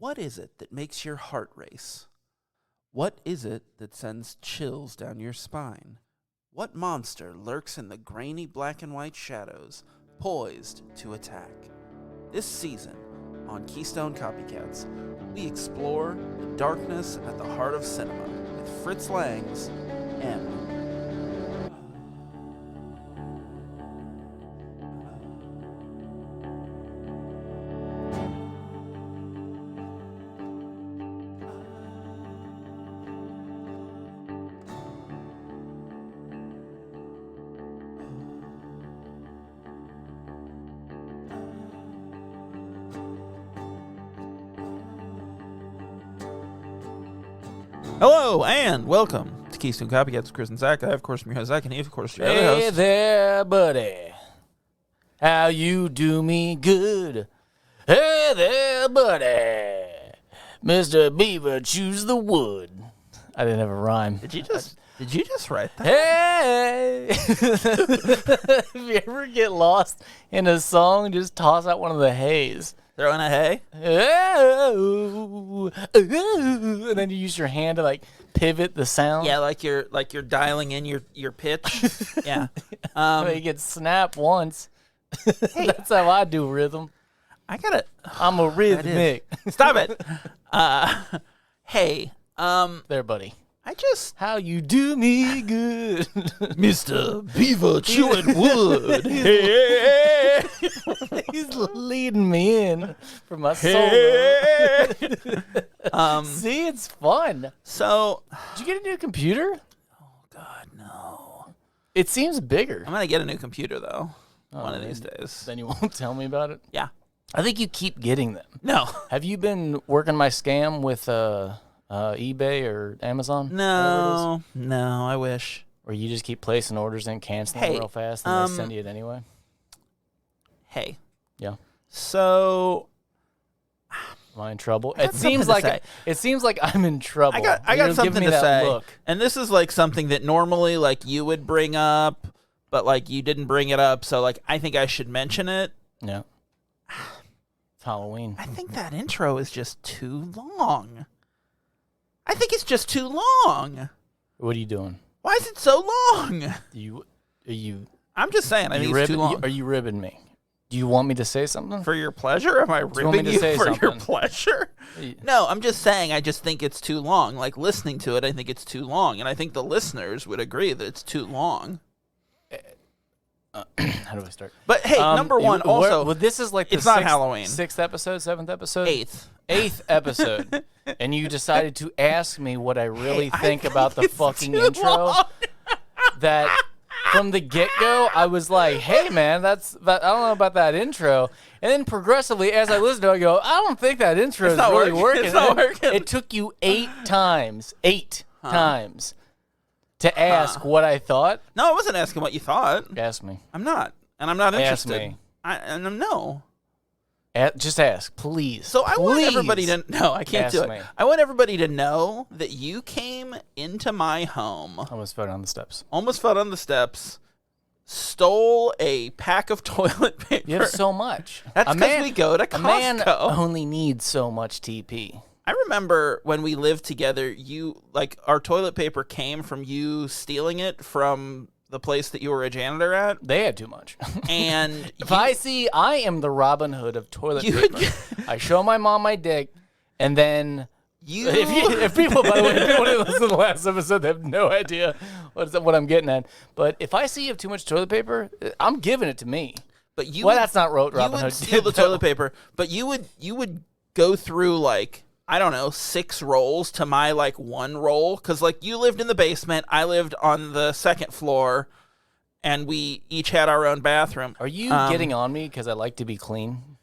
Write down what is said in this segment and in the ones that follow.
What is it that makes your heart race? What is it that sends chills down your spine? What monster lurks in the grainy black and white shadows, poised to attack? This season, on Keystone Copycats, we explore the darkness at the heart of cinema with Fritz Lang's M. Hello and welcome to Keystone Copycats with Chris and Zach. I, of course, am your host, Zach, and he, of course, your other host. Hey there, buddy. How you do me good? Hey there, buddy. Mr. Beaver, choose the wood. I didn't have a rhyme. Did you just write that? Hey! If you ever get lost in a song, just toss out one of the heys. Throw in a hay? Oh, and then you use your hand to like pivot the sound. Yeah, like you're dialing in your pitch. Yeah. You get snap once. Hey, That's how I do rhythm. I'm a rhythmic. Stop it. Hey. There, buddy. How you do me good. Mr. Beaver chewing wood. Hey. He's leading me in for my soul. Hey. See, it's fun. So, did you get a new computer? Oh God, no. It seems bigger. I'm gonna get a new computer though. One of these then- days. Then you won't tell me about it? Yeah. I think you keep getting them. No. Have you been working my scam with eBay or Amazon? No. I wish. Or you just keep placing orders and canceling them real fast and they send you it anyway? Hey. Yeah. So, Am I in trouble? got something to say. It seems like I'm in trouble. I got something to say. Look. And this is like something that normally like you would bring up, but like you didn't bring it up, so like I think I should mention it. Yeah. It's Halloween. I think that intro is just too long. I think it's just too long. What are you doing? Why is it so long? Are you I'm just saying, I think it's too long. Are you ribbing me? Do you want me to say something? For your pleasure? Am I you want me ribbing to you say for your something? pleasure? No, I'm just saying I just think it's too long. Like listening to it, I think it's too long. And I think the listeners would agree that it's too long. How do I start? But hey, number one, also, this is like the it's not Halloween. 6th episode, 7th episode? 8th. Episode. And you decided to ask me what I really I think about the it's fucking too intro. long. That from the get-go, I was like, hey, man, I don't know about that intro. And then progressively, as I listened to it, I go, I don't think that intro is really working. It's not working. It took you 8 times to ask what I thought. No, I wasn't asking what you thought. Ask me. I'm not. And I'm not Ask interested. me. No. Just ask, please. So I want Please. everybody to no, I can't Ask do it. me. I want everybody to know that you came into my home, Almost fell down the steps. almost fell down the steps, stole a pack of toilet paper. You have so much. That's because we go to A man Costco. only needs so much TP. I remember when we lived together, you like our toilet paper came from you stealing it from the place that you were a janitor at. They had too much. And I am the Robin Hood of toilet paper. I show my mom my dick, and then if people, by the way, if people didn't listen to the last episode, they have no idea what I'm getting at. But if I see you have too much toilet paper, I'm giving it to me. But you that's not Robin you would Hood. steal the toilet paper, but you would go through like, I don't know, 6 rolls to my like 1 roll, because like you lived in the basement, I lived on the 2nd floor, and we each had our own bathroom. Are you getting on me because I like to be clean?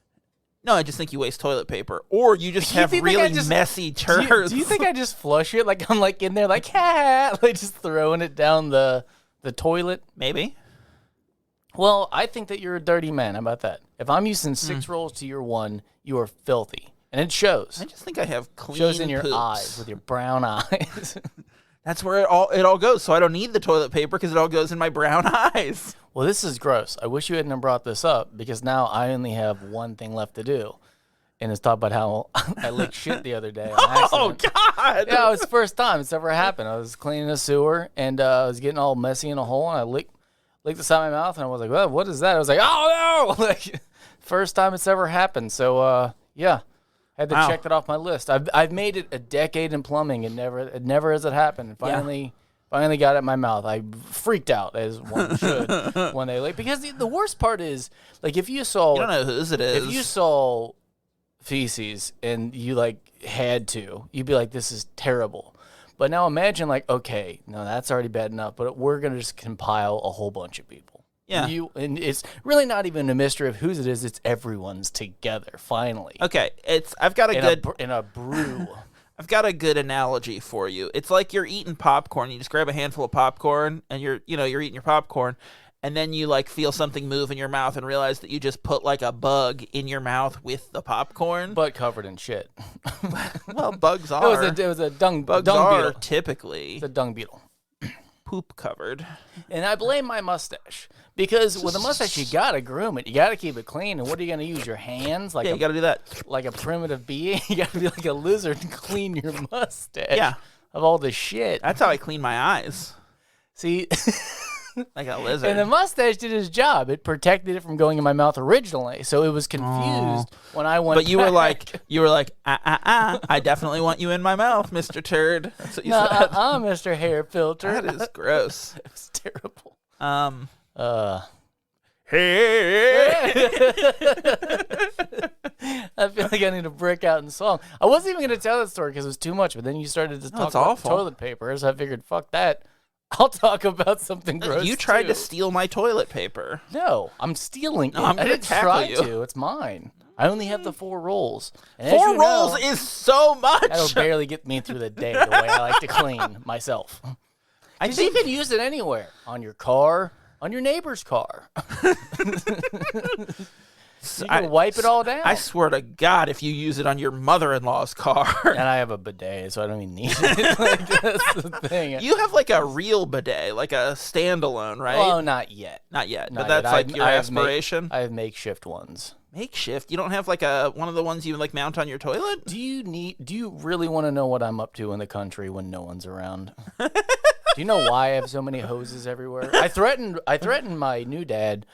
No, I just think you waste toilet paper, or you just have really messy turds. Do you think I just flush it like I'm like in there like like just throwing it down the toilet? Maybe. Well, I think that you're a dirty man. How about that? If I'm using 6 rolls to your 1, you are filthy. And it shows. I just think I have clean Shows in your poops. eyes, with your brown eyes. That's where it all goes. So I don't need the toilet paper because it all goes in my brown eyes. Well, this is gross. I wish you hadn't brought this up because now I only have one thing left to do. and it's talked about how I licked shit the other day on accident. Oh, God. Yeah, it was the first time it's ever happened. I was cleaning a sewer, and I was getting all messy in a hole, and I licked the side of my mouth, and I was like, well, what is that? I was like, oh, no! Like, first time it's ever happened. So, yeah, had to check that off my list. I've made it a decade in plumbing, and never has it happened. And finally got it in my mouth. I freaked out, as one should, when they lick. Because the worst part is, like, if you saw... You don't know whose it is. If you saw feces and you, like, had to, you'd be like, this is terrible. But now imagine, like, okay, no, that's already bad enough, but we're going to just compile a whole bunch of people. Yeah. And it's really not even a mystery of whose it is, it's everyone's together, finally. Okay, I've got in a brew. I've got a good analogy for you. It's like you're eating popcorn. You just grab a handful of popcorn, and you're eating your popcorn, and then you like feel something move in your mouth and realize that you just put like a bug in your mouth with the popcorn. But covered in shit. Well, bugs are. It was a dung are beetle. Typically. It's a dung beetle. Poop covered. And I blame my mustache. Because with a mustache, you gotta groom it. You gotta keep it clean. And what are you gonna use? Your hands? You gotta do that. Like a primitive being? You gotta be like a lizard and clean your mustache. Yeah. Of all the shit. That's how I clean my eyes. See? Like a lizard. And the mustache did his job. It protected it from going in my mouth originally. So it was confused when I went But you back. were like, I definitely want you in my mouth, Mr. Turd. That's what you said. Mr. Hair Filter. That is gross. It was terrible. Hey. I feel like I need to break out in song. I wasn't even going to tell that story because it was too much, but then you started to talk about awful. toilet paper, so I figured, fuck that. I'll talk about something gross. You tried too. to steal my toilet paper. No, I'm stealing it. I'm I gonna didn't tackle try you. to. It's mine. I only have the 4 rolls. And as 4 you rolls know, is so much. that'll barely get me through the day the way I like to clean myself. You can use it anywhere. On your car, on your neighbor's car. You can wipe it all down. I swear to God, if you use it on your mother-in-law's car. And I have a bidet, so I don't even need it. Like, that's the thing. You have like a real bidet, like a standalone, right? Oh, not yet. Not yet. Not But that's yet. like your aspiration? I have makeshift ones. Makeshift? You don't have like one of the ones you like mount on your toilet? Do you really want to know what I'm up to in the country when no one's around? Do you know why I have so many hoses everywhere? I threatened my new dad.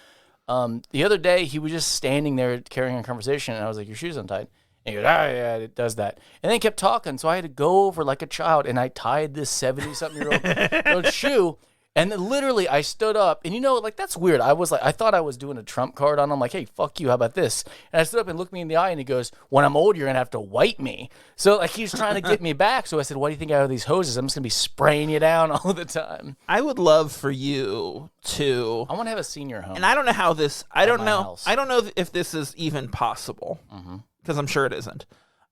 The other day, he was just standing there carrying a conversation, and I was like, your shoes untied. And he goes, yeah, it does that. And then he kept talking, so I had to go over like a child, and I tied this 70-something-year-old shoe, and then literally I stood up, and like, that's weird. I thought I was doing a trump card on him, like, hey, fuck you, how about this? And I stood up and looked me in the eye, and he goes, when I'm old, you're going to have to wipe me. So, like, he's trying to get me back, so I said, why do you think I have these hoses? I'm just going to be spraying you down all the time. I would love for you to... I want to have a senior home. And I don't know how this... I don't know house. I don't know if this is even possible, because I'm sure it isn't.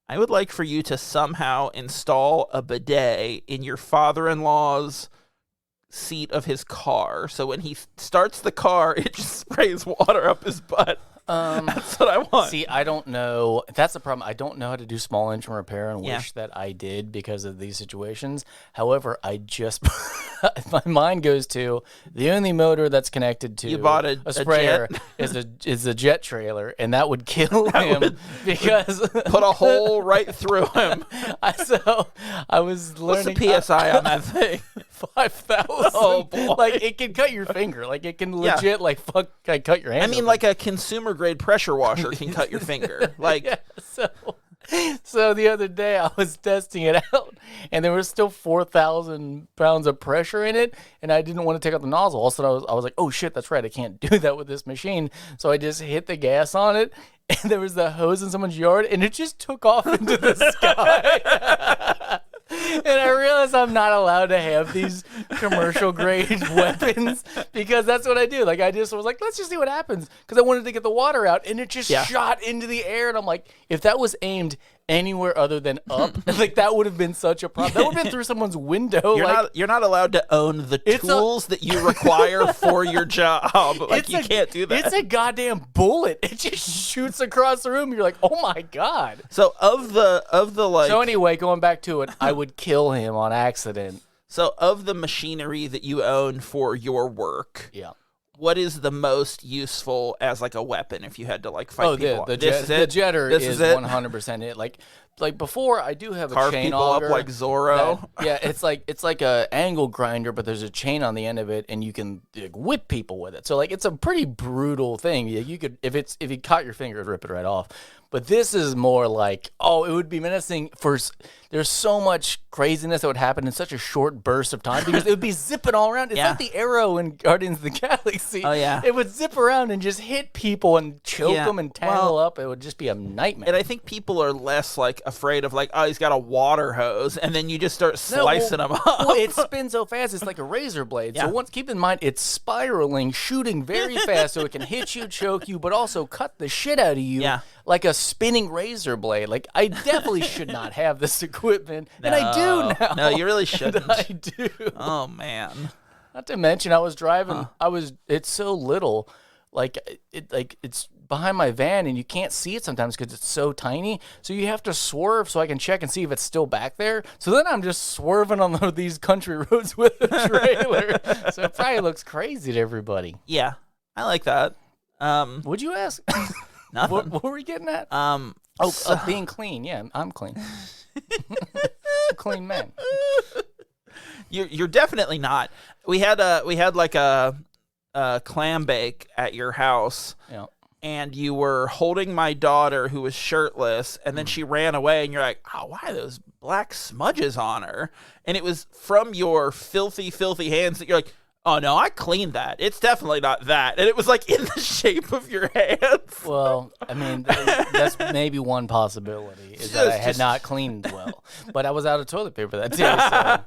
I would like for you to somehow install a bidet in your father-in-law's seat of his car, so when he starts the car, it just sprays water up his butt. That's what I want. See, I don't know. That's the problem. I don't know how to do small engine repair, and wish that I did because of these situations. However, I just my mind goes to the only motor that's connected to you bought a sprayer jet? is a jet trailer, and that would kill him because put a hole right through him. So I was learning. What's the PSI on that thing? 5,000. Oh boy! Like it can cut your finger. Like it can legit cut your hand. I mean, open. like a consumer grade pressure washer can cut your finger. Like yeah, so the other day I was testing it out, and there was still 4,000 pounds of pressure in it, and I didn't want to take out the nozzle. Also, I was like, oh shit, that's right, I can't do that with this machine. So I just hit the gas on it, and there was the hose in someone's yard, and it just took off into the sky. And I realized I'm not allowed to have these commercial grade weapons because that's what I do. Like I just was like, let's just see what happens because I wanted to get the water out, and it just shot into the air. And I'm like, if that was aimed anywhere other than up, like that would have been such a problem. That would have been through someone's window. You're not allowed to own the tools that you require for your job. Like you can't do that. It's a goddamn bullet. It just shoots across the room. You're like, oh my god. So of the like. So anyway, going back to it, I would kill him on accident. So of the machinery that you own for your work, what is the most useful as like a weapon if you had to like fight people? The jetter is 100% it. Like before, I do have Carve a chain people auger up like Zorro. it's like a angle grinder, but there's a chain on the end of it, and you can like, whip people with it. So like it's a pretty brutal thing. You could if you caught your finger, it'd rip it right off. But this is more like, it would be menacing there's so much craziness that would happen in such a short burst of time because it would be zipping all around. It's like the arrow in Guardians of the Galaxy. Oh, yeah. It would zip around and just hit people and choke them and tangle up. It would just be a nightmare. And I think people are less like afraid of like, he's got a water hose, and then you just start slicing them up. Well, it spins so fast, it's like a razor blade. Yeah. So keep in mind, it's spiraling, shooting very fast so it can hit you, choke you, but also cut the shit out of you. Yeah. Like a spinning razor blade. Like, I definitely should not have this equipment. And I do now. No, you really shouldn't. I do. Oh, man. Not to mention, I was driving. It's so little. Like, it's behind my van, and you can't see it sometimes because it's so tiny. So you have to swerve so I can check and see if it's still back there. So then I'm just swerving on these country roads with a trailer. So it probably looks crazy to everybody. Yeah, I like that. Would you ask? Nothing. What were we getting at? Being clean. Yeah, I'm clean. Clean man. You're definitely not. We had like a clam bake at your house. Yeah. And you were holding my daughter who was shirtless, and then she ran away, and you're like, why are those black smudges on her? And it was from your filthy, filthy hands that you're like, oh, no, I cleaned that. It's definitely not that. And it was like in the shape of your hands. Well, I mean, that's maybe one possibility is that I had not cleaned well. But I was out of toilet paper that day, so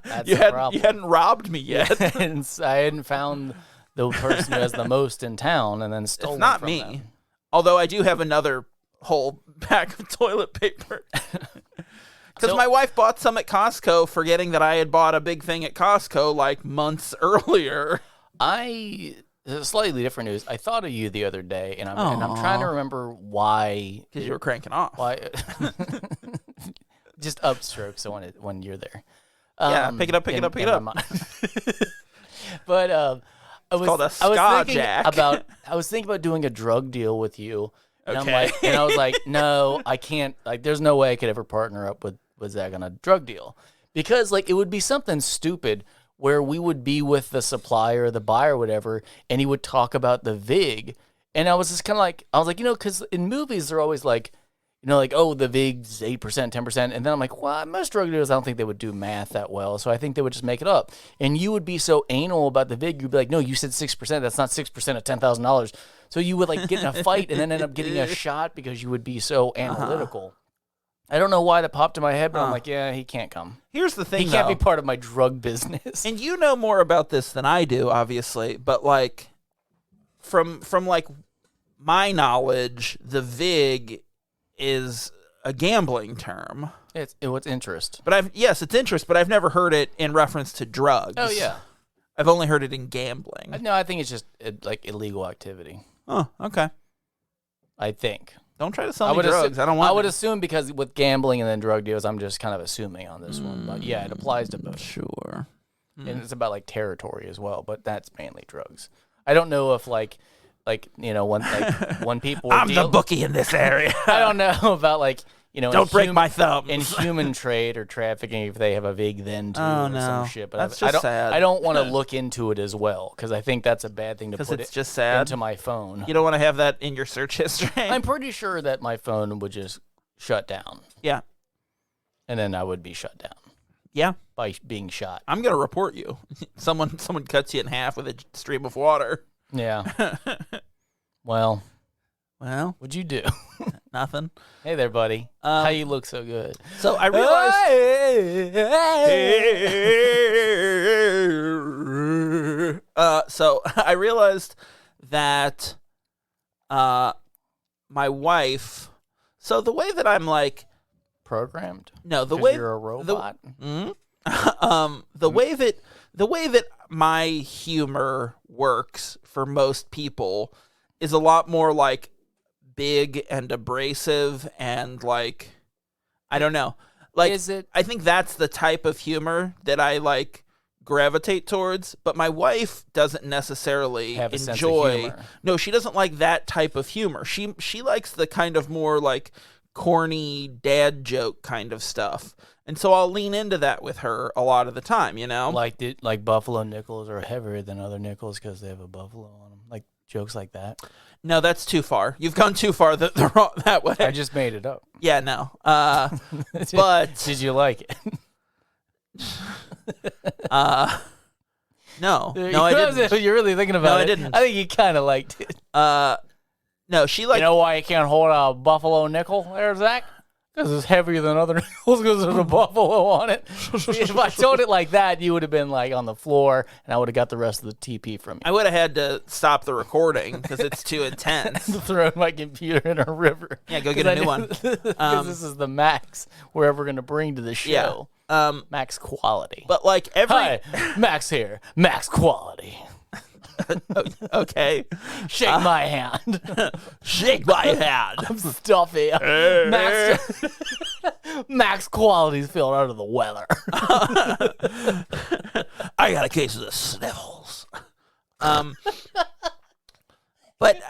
that's the problem. You hadn't robbed me yet. And I hadn't found the person who has the most in town and then stolen It's not from me. them. Although I do have another whole pack of toilet paper. Because my wife bought some at Costco, forgetting that I had bought a big thing at Costco like months earlier. Slightly different news. I thought of you the other day, and I'm trying to remember why. Because you were cranking off. Why? Just upstrokes when you're there. Yeah, pick it up. But I was thinking about doing a drug deal with you. And Okay. I was like, no, I can't. Like, there's no way I could ever partner up with Zach on a drug deal because, like, it would be something stupid where we would be with the supplier or the buyer or whatever, and he would talk about the VIG, and I was just kind of like, because in movies they're always like, oh, the VIG's 8%, 10%, and then I'm like, well, most drug dealers, I don't think they would do math that well, so I think they would just make it up. And you would be so anal about the VIG, you'd be like, no, you said 6%, that's not 6% of $10,000. So you would like get in a fight and then end up getting a shot because you would be so analytical. I don't know why that popped in my head, but I'm like, yeah, he can't come. Here's the thing, he can't be part of my drug business. And you know more about this than I do, obviously, but like from like my knowledge, the VIG is a gambling term. It's interest. But it's interest, but I've never heard it in reference to drugs. Oh yeah. I've only heard it in gambling. No, I think it's just like illegal activity. Oh, okay. I think. Don't try to sell me drugs. I don't want. I would assume because with gambling and then drug deals, I'm just kind of assuming on this one. But yeah, it applies to both. Sure. And it's about like territory as well, but that's mainly drugs. I don't know if when people I'm the bookie in this area. I don't know about don't break my thumb. In human trade or trafficking, if they have a VIG then too or some shit. But that's just sad. I don't want to look into it as well because I think that's a bad thing to put it's just sad. into my phone. You don't want to have that in your search history. I'm pretty sure that my phone would just shut down. Yeah. And then I would be shut down. Yeah. By being shot. I'm going to report you. Someone cuts you in half with a stream of water. Yeah. Well, what'd you do? Nothing. Hey there, buddy. How you look so good? So I realized that my wife. So the way that I'm like programmed. No, the way you're a robot. The way that my humor works for most people is a lot more like big and abrasive and like I don't know. Like is it? I think that's the type of humor that I like gravitate towards, but my wife doesn't necessarily Have a sense of enjoy. humor. No, she doesn't like that type of humor. She likes the kind of more like corny dad joke kind of stuff. And so I'll lean into that with her a lot of the time, Like buffalo nickels are heavier than other nickels because they have a buffalo on them. Like jokes like that. No, that's too far. You've gone too far that way. I just made it up. Yeah, no. But did you like it? No, I didn't. You're really thinking about it. No, I didn't. I think you kind of liked it. No, she liked. You know why you can't hold a buffalo nickel there, Zach? Because it's heavier than other nickels because there's a buffalo on it. If I told it like that, you would have been like on the floor, and I would have got the rest of the TP from you. I would have had to stop the recording because it's too intense. Throw my computer in a river. Yeah, go get a new one. Because this is the max we're ever going to bring to the show. Yeah. Max quality. But like every. Hi, Max here. Max quality. Okay. Shake my hand. Shake my hand. I'm stuffy. Max quality's feeling under the weather. I got a case of the sniffles. But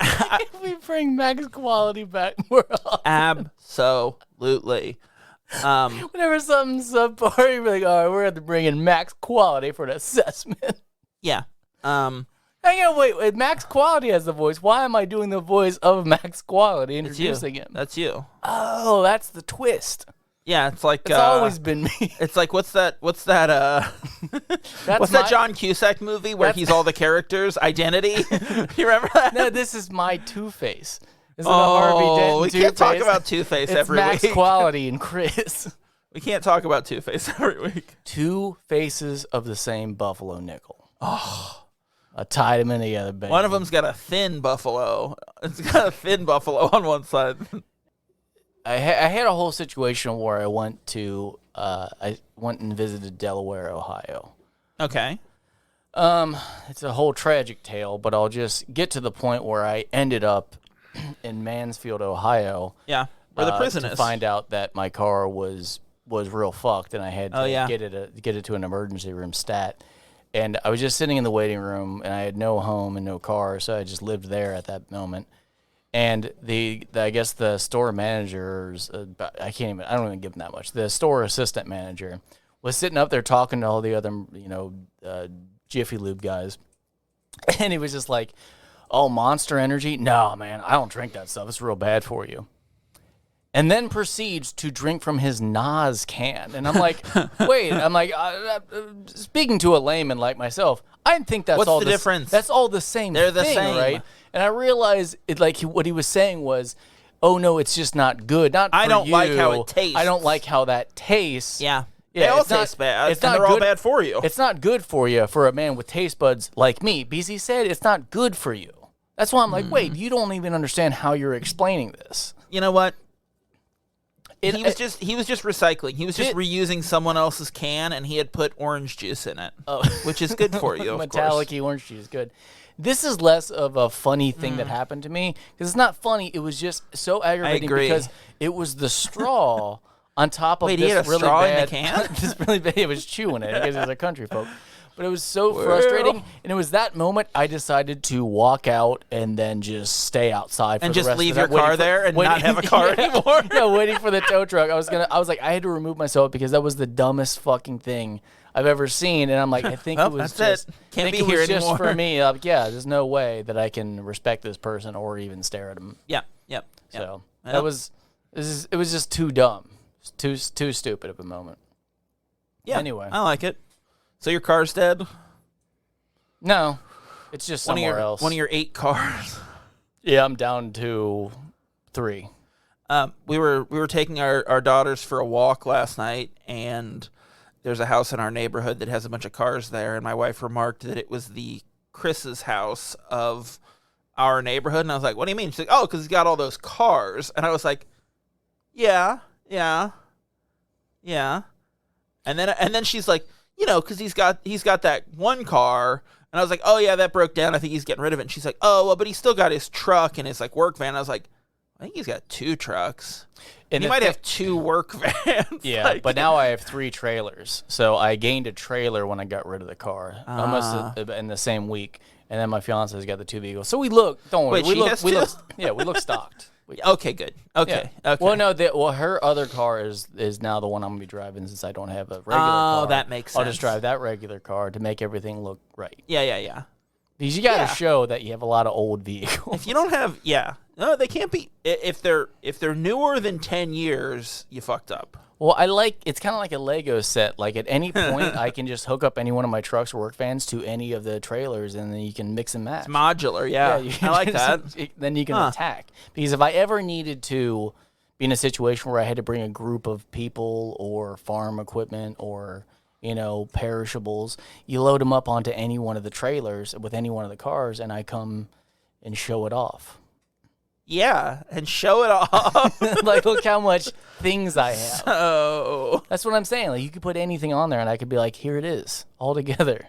If we bring Max quality back, we're all... Absolutely. Whenever something's subpar, you're like, all right, we're going to have to bring in Max quality for an assessment. Yeah. Hang on, wait. Max Quality has the voice. Why am I doing the voice of Max Quality, introducing him? That's you. Oh, that's the twist. Yeah, it's like It's always been me. It's like what's that that John Cusack movie where he's all the characters? Identity. You remember that? No, this is my Two-Face. This is the Harvey Dent we can't talk about Two-Face every Max week. Quality and Chris. We can't talk about Two-Face every week. Two faces of the same buffalo nickel. Oh. I tied them in together, baby. One of them's got a thin buffalo. It's got a thin buffalo on one side. I had a whole situation where I went and visited Delaware, Ohio. Okay. It's a whole tragic tale, but I'll just get to the point where I ended up in Mansfield, Ohio. Yeah, where the prison to is. Find out that my car was real fucked, and I had to get it to an emergency room stat. And I was just sitting in the waiting room, and I had no home and no car, so I just lived there at that moment. And I guess the store managers, I don't even give them that much. The store assistant manager was sitting up there talking to all the other, Jiffy Lube guys, and he was just like, "Oh, Monster Energy? No, man, I don't drink that stuff. It's real bad for you." And then proceeds to drink from his Nas can. And I'm like, wait, speaking to a layman like myself, I think that's What's all the difference? That's all the same They're the thing, same. right? And I realized what he was saying was, oh no, it's just not good. I don't like how it tastes. I don't like how that tastes. Yeah. They all taste bad. It's not they're all good. bad for you. It's not good for you for a man with taste buds like me, because he said it's not good for you. That's why I'm like, wait, you don't even understand how you're explaining this. You know what? He was just recycling. He was just reusing someone else's can, and he had put orange juice in it, which is good for you. Metallic-y orange juice, good. This is less of a funny thing that happened to me, because it's not funny. It was just so aggravating because it was the straw on top of he this had a really straw bad. in the can? This really bad. It was chewing it because it was a country folk. But it was so frustrating, and it was that moment I decided to walk out and then just stay outside for and the just rest leave of the your car there and not have a car anymore. Yeah, waiting for the tow truck. I was like, I had to remove myself because that was the dumbest fucking thing I've ever seen, and I'm like, I think it was just can't be it here was anymore. Just for me. Like, yeah, there's no way that I can respect this person or even stare at him. Yeah, So it was just too dumb, too stupid of a moment. Yeah. Anyway, I like it. So your car's dead? No, it's just somewhere else. One of your 8 cars. Yeah, I'm down to 3. We were taking our daughters for a walk last night, and there's a house in our neighborhood that has a bunch of cars there, and my wife remarked that it was the Chris's house of our neighborhood, and I was like, what do you mean? She's like, oh, because he's got all those cars. And I was like, yeah. And then she's like, because he's got that one car. And I was like, oh, yeah, that broke down. I think he's getting rid of it. And she's like, oh, well, but he's still got his truck and his, work van. I was like, I think he's got 2 trucks. And he might have 2 work vans. Yeah, but now I have 3 trailers. So I gained a trailer when I got rid of the car, almost in the same week. And then my fiance's got the 2 vehicles. So we look. Don't worry. Wait, we look stocked. Okay, good. Okay. Yeah. Okay. Well, no. Her other car is now the one I'm gonna be driving since I don't have a regular car. Oh, that makes sense. I'll just drive that regular car to make everything look right. Yeah. Because you got to show that you have a lot of old vehicles. If you don't have, no, they can't be. If they're newer than 10 years, you fucked up. Well, it's kind of like a Lego set. Like at any point, I can just hook up any one of my trucks or work vans to any of the trailers, and then you can mix and match. It's modular, yeah. I like that. Then you can attack. Because if I ever needed to be in a situation where I had to bring a group of people or farm equipment or perishables, you load them up onto any one of the trailers with any one of the cars, and I come and show it off. Yeah, and show it off. Like, look how much things I have. So that's what I'm saying. Like, you could put anything on there, and I could be like, here it is, all together.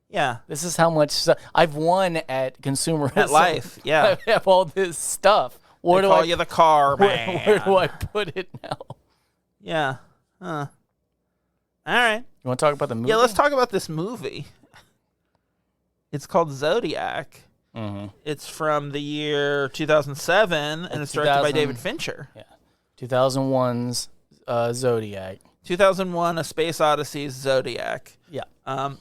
Yeah. This is how much stuff I've won at Consumerism. At life, yeah. I have all this stuff. Where do I call you the car man? Where do I put it now? Yeah. All right. You want to talk about the movie? Yeah, let's talk about this movie. It's called Zodiac. Mm-hmm. It's from the year 2007, and it's directed by David Fincher. Yeah. 2001's Zodiac. 2001, A Space Odyssey's Zodiac. Yeah.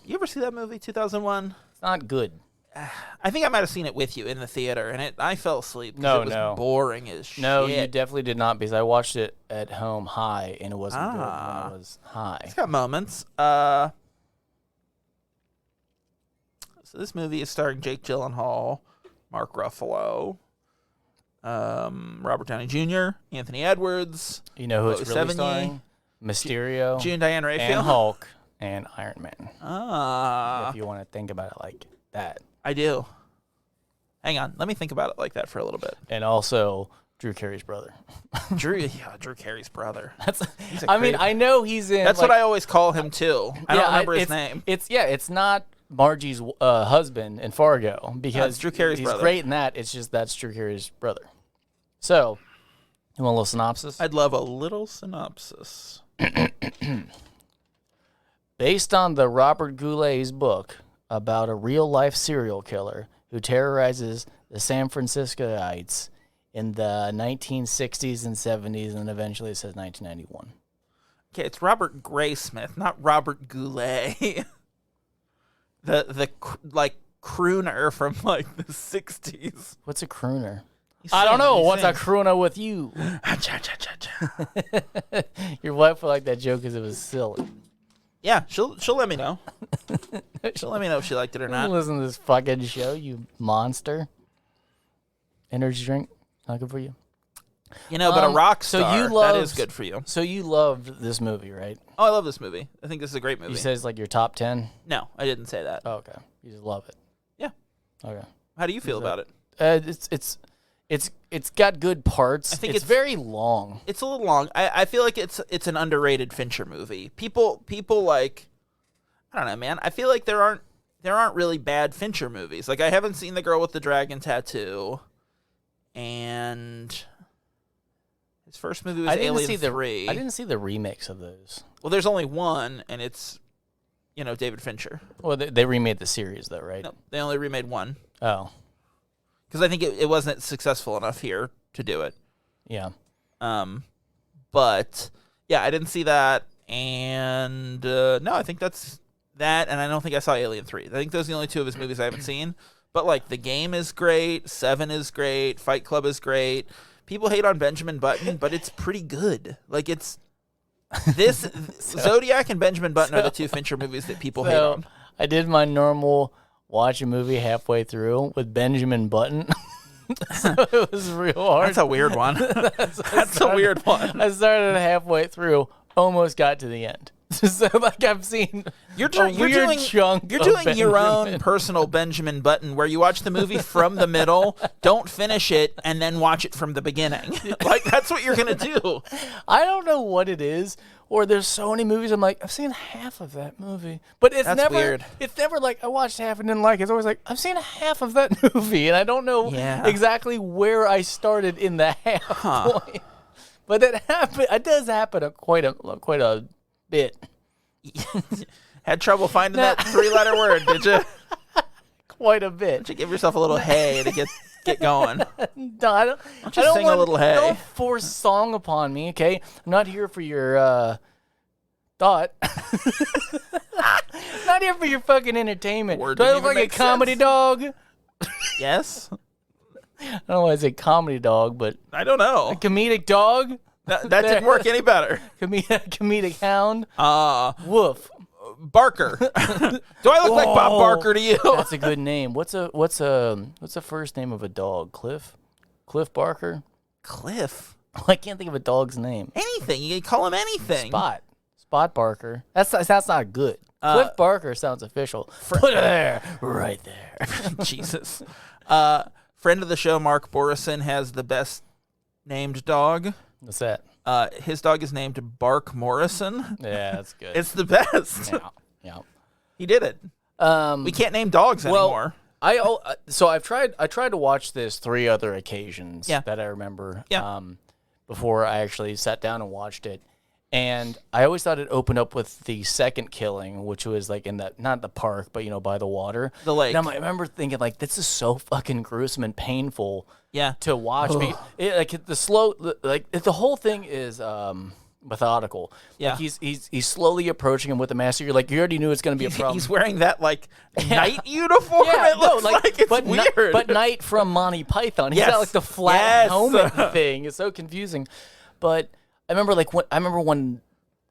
You ever see that movie, 2001? It's not good. I think I might have seen it with you in the theater, and I fell asleep because it was boring as shit. No, you definitely did not, because I watched it at home high, and it wasn't good when I was high. It's got moments. So this movie is starring Jake Gyllenhaal, Mark Ruffalo, Robert Downey Jr., Anthony Edwards. You know who it's really starring? Mysterio, June Diane Raphael, and Hulk, and Iron Man. If you want to think about it like that. I do. Hang on. Let me think about it like that for a little bit. And also Drew Carey's brother. Drew Carey's brother. I know he's in. That's what I always call him too. I don't remember his name. It's not Margie's husband in Fargo, because it's Drew Carey's brother. He's great in that. It's just that's Drew Carey's brother. So, you want a little synopsis? I'd love a little synopsis. Based on the Robert Goulet's book about a real-life serial killer who terrorizes the San Franciscoites in the 1960s and 70s, and eventually it says 1991. Okay, it's Robert Graysmith, not Robert Goulet. the crooner from like the 60s. What's a crooner? I don't know. What's a crooner with you? Your wife would like that joke because it was silly. Yeah, she'll let me know. She'll let me know if she liked it or not. Listen to this fucking show, you monster. Energy drink, not good for you. But a rock star, that is good for you. So you loved this movie, right? Oh, I love this movie. I think this is a great movie. You said it's like your top 10? No, I didn't say that. Oh, okay. You just love it. Yeah. Okay. How do you feel about it? It's got good parts. I think it's very long. It's a little long. I feel like it's an underrated Fincher movie. People like, I don't know, man. I feel like there aren't really bad Fincher movies. Like, I haven't seen The Girl with the Dragon Tattoo, and his first movie was Alien 3. I didn't see the remakes of those. Well, there's only one, and it's David Fincher. Well, they remade the series though, right? No, they only remade one. Oh. Because I think it wasn't successful enough here to do it. Yeah. But yeah, I didn't see that, and no, I think that's that, and I don't think I saw Alien 3. I think those are the only two of his movies I haven't seen. But like, The Game is great, Seven is great, Fight Club is great. People hate on Benjamin Button, but it's pretty good. Like, it's this Zodiac and Benjamin Button are the two Fincher movies that people hate on. I did my normal watch a movie halfway through with Benjamin Button. So it was real hard. That's a weird one. That's a weird one. I started halfway through, almost got to the end. So like I've seen you're doing your own personal Benjamin Button where you watch the movie from the middle, don't finish it, and then watch it from the beginning. Like that's what you're gonna do. I don't know what it is. Or there's so many movies I'm like, I've seen half of that movie. But it's That's never weird. It's never like I watched half and didn't like it. It's always like, I've seen half of that movie and I don't know exactly where I started in the half point. But it does happen quite a bit. Had trouble finding that 3-letter word, did you? Quite a bit. Did you give yourself a little hay to get going? No, I don't sing a little hay. Don't force song upon me, okay? I'm not here for your thought. Not here for your fucking entertainment. Word Do I didn't look even like a make comedy sense. dog? Yes. I don't know why I say comedy dog, but I don't know. a comedic dog? That didn't work any better. Comedic hound? Woof. Barker. Do I look like Bob Barker to you? That's a good name. What's the first name of a dog? Cliff Barker? Cliff. I can't think of a dog's name. Anything. You can call him anything. Spot Barker. That's not good. Cliff Barker sounds official. Put it there. Right there. Jesus. Friend of the show, Mark Borison, has the best named dog. What's that? His dog is named Bark Morrison. Yeah, that's good. It's the best. Yeah. He did it. We can't name dogs anymore. So I tried to watch this 3 other occasions that I remember before I actually sat down and watched it. And I always thought it opened up with the second killing, which was like in not the park, but by the water. The lake. And I remember thinking like, this is so fucking gruesome and painful to watch. The whole thing is methodical. Yeah. Like he's slowly approaching him with the mask. You're like, you already knew it's going to be a problem. He's wearing that like night uniform. Yeah, it looks like it's weird. But Knight from Monty Python. He's got like the flat helmet thing. It's so confusing. But I remember when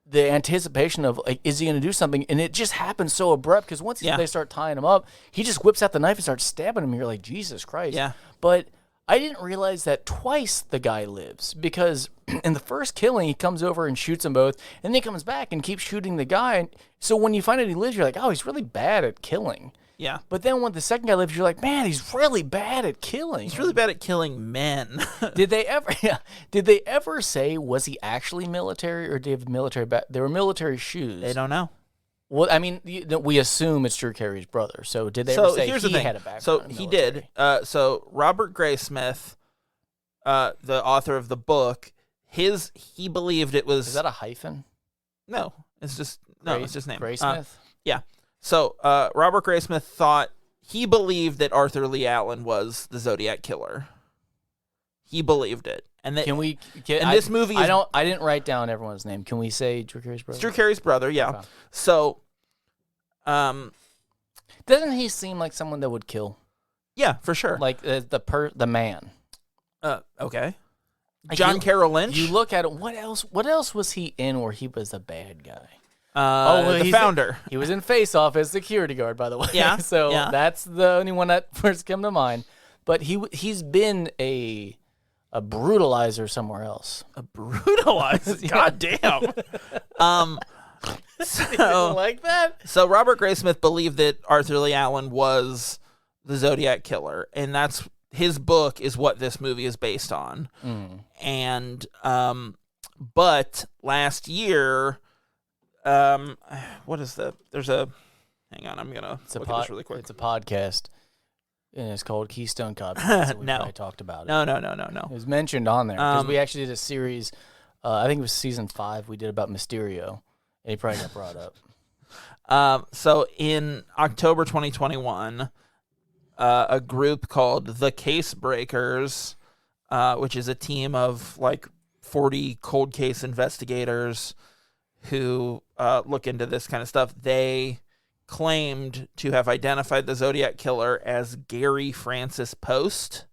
the anticipation of like, is he going to do something? And it just happens so abrupt because once they start tying him up, he just whips out the knife and starts stabbing him. You're like, Jesus Christ. Yeah. But I didn't realize that twice the guy lives because in the first killing, he comes over and shoots them both, and then he comes back and keeps shooting the guy. And so when you find out he lives, you're like, oh, he's really bad at killing. Yeah. But then when the second guy lives, you're like, man, he's really bad at killing. He's really bad at killing men. Did they ever say, was he actually military or did he have military They were military shoes. They don't know. Well, I mean, we assume it's Drew Carey's brother. So did they ever say he had a background? So he did. So Robert Graysmith, the author of the book, he believed it was. Is that a hyphen? No, it's just his name. Graysmith? Yeah. So Robert Graysmith he believed that Arthur Lee Allen was the Zodiac killer. He believed it. And that, this movie is, I didn't write down everyone's name. Can we say Drew Carey's brother? It's Drew Carey's brother, yeah. Okay. So doesn't he seem like someone that would kill? Yeah, for sure. Like the man. Okay. Like John Carroll Lynch. You look at him. What else was he in where he was a bad guy? The founder. He was in Face Off as security guard, by the way. Yeah. So that's the only one that first came to mind. But he's been a brutalizer somewhere else. A brutalizer? God damn. So, like that? So Robert Graysmith believed that Arthur Lee Allen was the Zodiac killer, and that's his book is what this movie is based on. And but last year, what is the? There's a. Hang on, I'm gonna look at this really quick. It's a podcast, and it's called Keystone Cop. So we probably talked about it. No. It was mentioned on there because we actually did a series. I think it was season 5. We did about Mysterio, and he probably got brought up. So in October 2021, a group called the Case Breakers, which is a team of like 40 cold case investigators who look into this kind of stuff, they claimed to have identified the Zodiac killer as Gary Francis Post,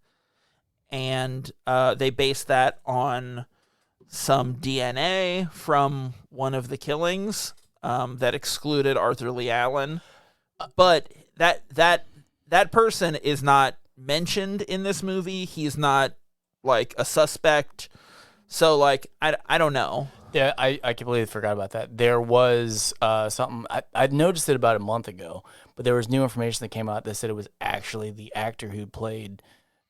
and they based that on some DNA from one of the killings that excluded Arthur Lee Allen, but that person is not mentioned in this movie. He's not like a suspect, so like I don't know. Yeah, I completely forgot about that. There was something, I'd noticed it about a month ago, but there was new information that came out that said it was actually the actor who played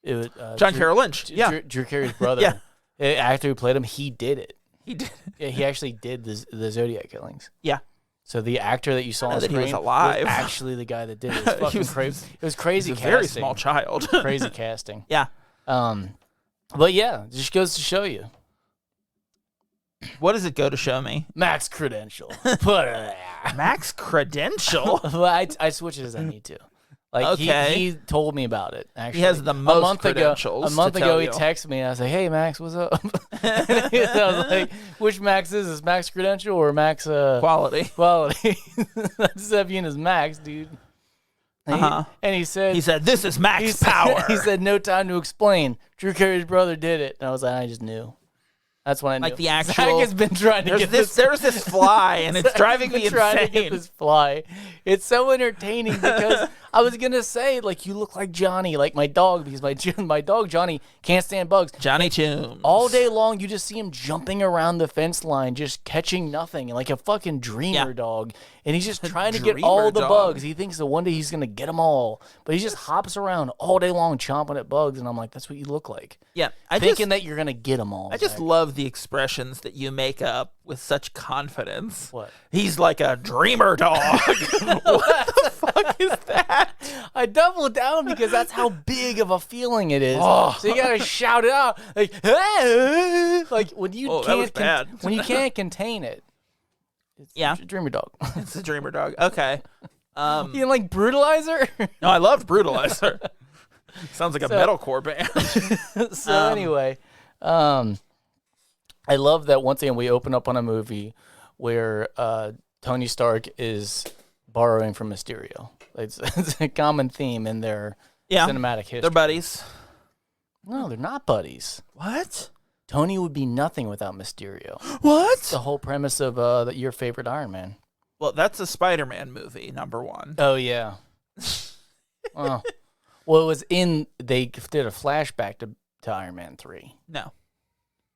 it was, John Carroll Lynch. Yeah. Drew Carey's brother. Yeah. The actor who played him, he did it. He did. Yeah, he actually did the Zodiac killings. Yeah. So the actor that you saw on that screen he was alive. was actually the guy that did it. It was fucking crazy. It was crazy He's a casting. very small child. Crazy casting. Yeah. But yeah, it just goes to show you. What does it go to show me? Max credential. Put it. Max credential? Well, I switch it as I need to. Like Okay. he told me about it. Actually, He has the most credentials. A month to ago, tell he you. texted me and I was like, "Hey, Max, what's up?" And I was like, "Which Max is this? Max credential or Max Quality. quality?" I just have you in as Max, dude. And he said, "This is Max power." He said, "No time to explain. Drew Carey's brother did it." And I was like, I just knew. That's when I knew. Like the actual. Zach has been trying to get this. There's this fly, and it's driving me Trying to get insane. this fly. It's so entertaining because I was gonna say like you look like Johnny, like my dog, because my dog Johnny can't stand bugs. Johnny Toombs. All day long, you just see him jumping around the fence line, just catching nothing, like a fucking dreamer dog. And he's just trying to get all dreamer the dog. bugs. He thinks that one day he's gonna get them all, but he just hops around all day long chomping at bugs. And I'm like, that's what you look like. Yeah, Thinking that you're gonna get them all. I just love the expressions that you make up with such confidence. What? He's like a dreamer dog. What the fuck is that? I doubled down because that's how big of a feeling it is. Oh. So you gotta shout it out, like, "Ah!" Like when you that was can't bad. when you can't contain it. It's Yeah. a dreamer dog. It's a dreamer dog. Okay. You didn't like Brutalizer? No, I loved Brutalizer. Sounds like a metalcore band. So anyway, I love that once again we open up on a movie where Tony Stark is borrowing from Mysterio. It's a common theme in their cinematic history. They're buddies. No, they're not buddies. What? Tony would be nothing without Mysterio. What? The whole premise of your favorite Iron Man. Well, that's a Spider-Man movie, number one. Oh, yeah. Oh. Well, it was they did a flashback to Iron Man 3. No.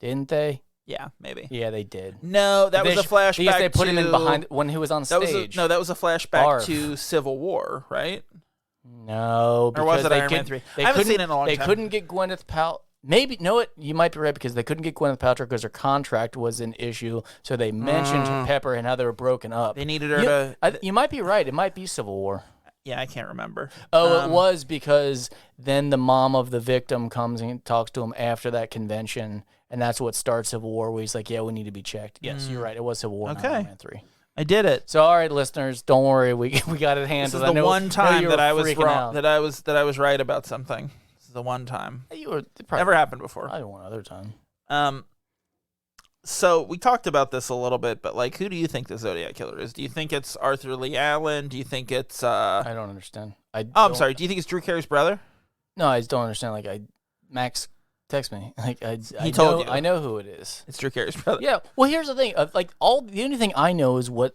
Didn't they? Yeah, maybe. Yeah, they did. No, that was a flashback because they put him in to- behind when he was on stage. that was a flashback Barf. to Civil War, right? No, Or was because it they Iron Man couldn't- 3? they I haven't couldn't- seen it in a long They time. couldn't get Gwyneth Paltrow. Maybe, no, you might be right because they couldn't get Gwyneth Paltrow because her contract was an issue. So they mentioned Pepper and how they were broken up. They needed her to... You might be right. It might be Civil War. Yeah, I can't remember. Oh, it was because then the mom of the victim comes and talks to him after that convention, and that's what starts Civil War, where he's like, yeah, we need to be checked. Yes, you're right. It was Civil War, not Okay. Iron Man 3. I did it. So, all right, listeners, don't worry. We got it handled. This is the one time that I was freaking wrong, out. that I was right about something. This is the one time. You were probably, Never happened before. probably one other time. So we talked about this a little bit, but like, who do you think the Zodiac killer is? Do you think it's Arthur Lee Allen? Do you think it's I don't understand. I'm sorry. Do you think it's Drew Carey's brother? No, I just don't understand. Like, Max text me. Like, He told you. I know who it is. It's Drew Carey's brother. Yeah. Well, here's the thing. The only thing I know is what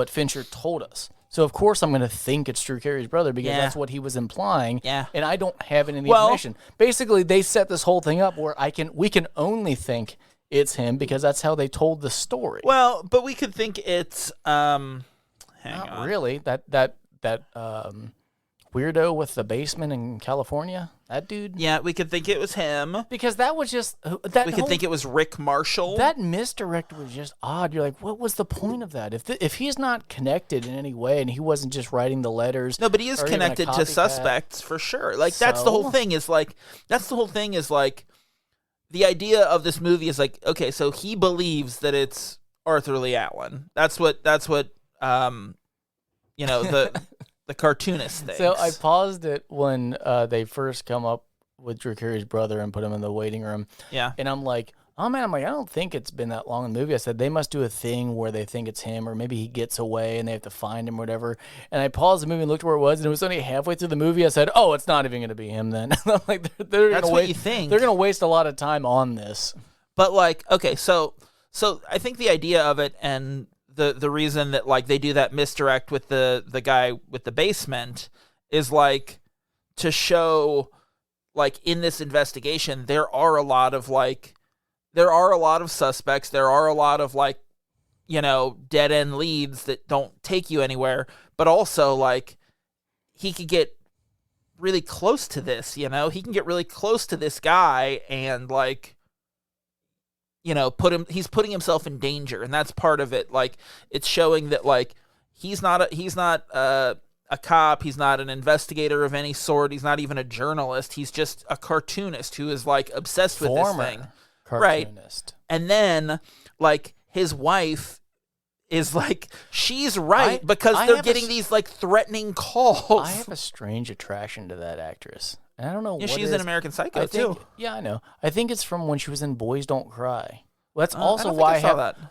Fincher told us. So of course I'm going to think it's Drew Carey's brother because that's what he was implying. Yeah. And I don't have any of the information. Basically, they set this whole thing up where we can only think it's him because that's how they told the story. Well, but we could think it's hang Not on. really. That weirdo with the basement in California. That dude. Yeah, we could think it was him. Because that was just that. We could think it was Rick Marshall. That misdirect was just odd. You're like, what was the point of that? If he's not connected in any way and he wasn't just writing the letters. No, but he is or even a connected to copycat. suspects for sure. Like that's the whole So? thing. Is like the idea of this movie is like, okay, so he believes that it's Arthur Lee Allen. That's what the cartoonist thinks. So I paused it when they first come up with Drew Carey's brother and put him in the waiting room. Yeah. And I'm like, oh man, I don't think it's been that long in the movie. I said they must do a thing where they think it's him, or maybe he gets away and they have to find him or whatever. And I paused the movie and looked where it was, and it was only halfway through the movie. I said, oh, it's not even going to be him then. I'm like, they're That's gonna what wait, you think. They're going to waste a lot of time on this. But like, okay, so I think the idea of it and the reason that like they do that misdirect with the guy with the basement is like to show like in this investigation there are a lot of like there are a lot of suspects. There are a lot of, like, you know, dead-end leads that don't take you anywhere. But also, like, he could get really close to this, you know? He can get really close to this guy and, like, you know, he's putting himself in danger. And that's part of it. Like, it's showing that, like, he's not a cop. He's not an investigator of any sort. He's not even a journalist. He's just a cartoonist who is, like, obsessed with this thing. Cartoonist. Right. And then, like, his wife is like, she's right because they're getting these, like, threatening calls. I have a strange attraction to that actress. And I don't know what she's in American Psycho, too. Yeah, I know. I think it's from when she was in Boys Don't Cry. Well, that's also why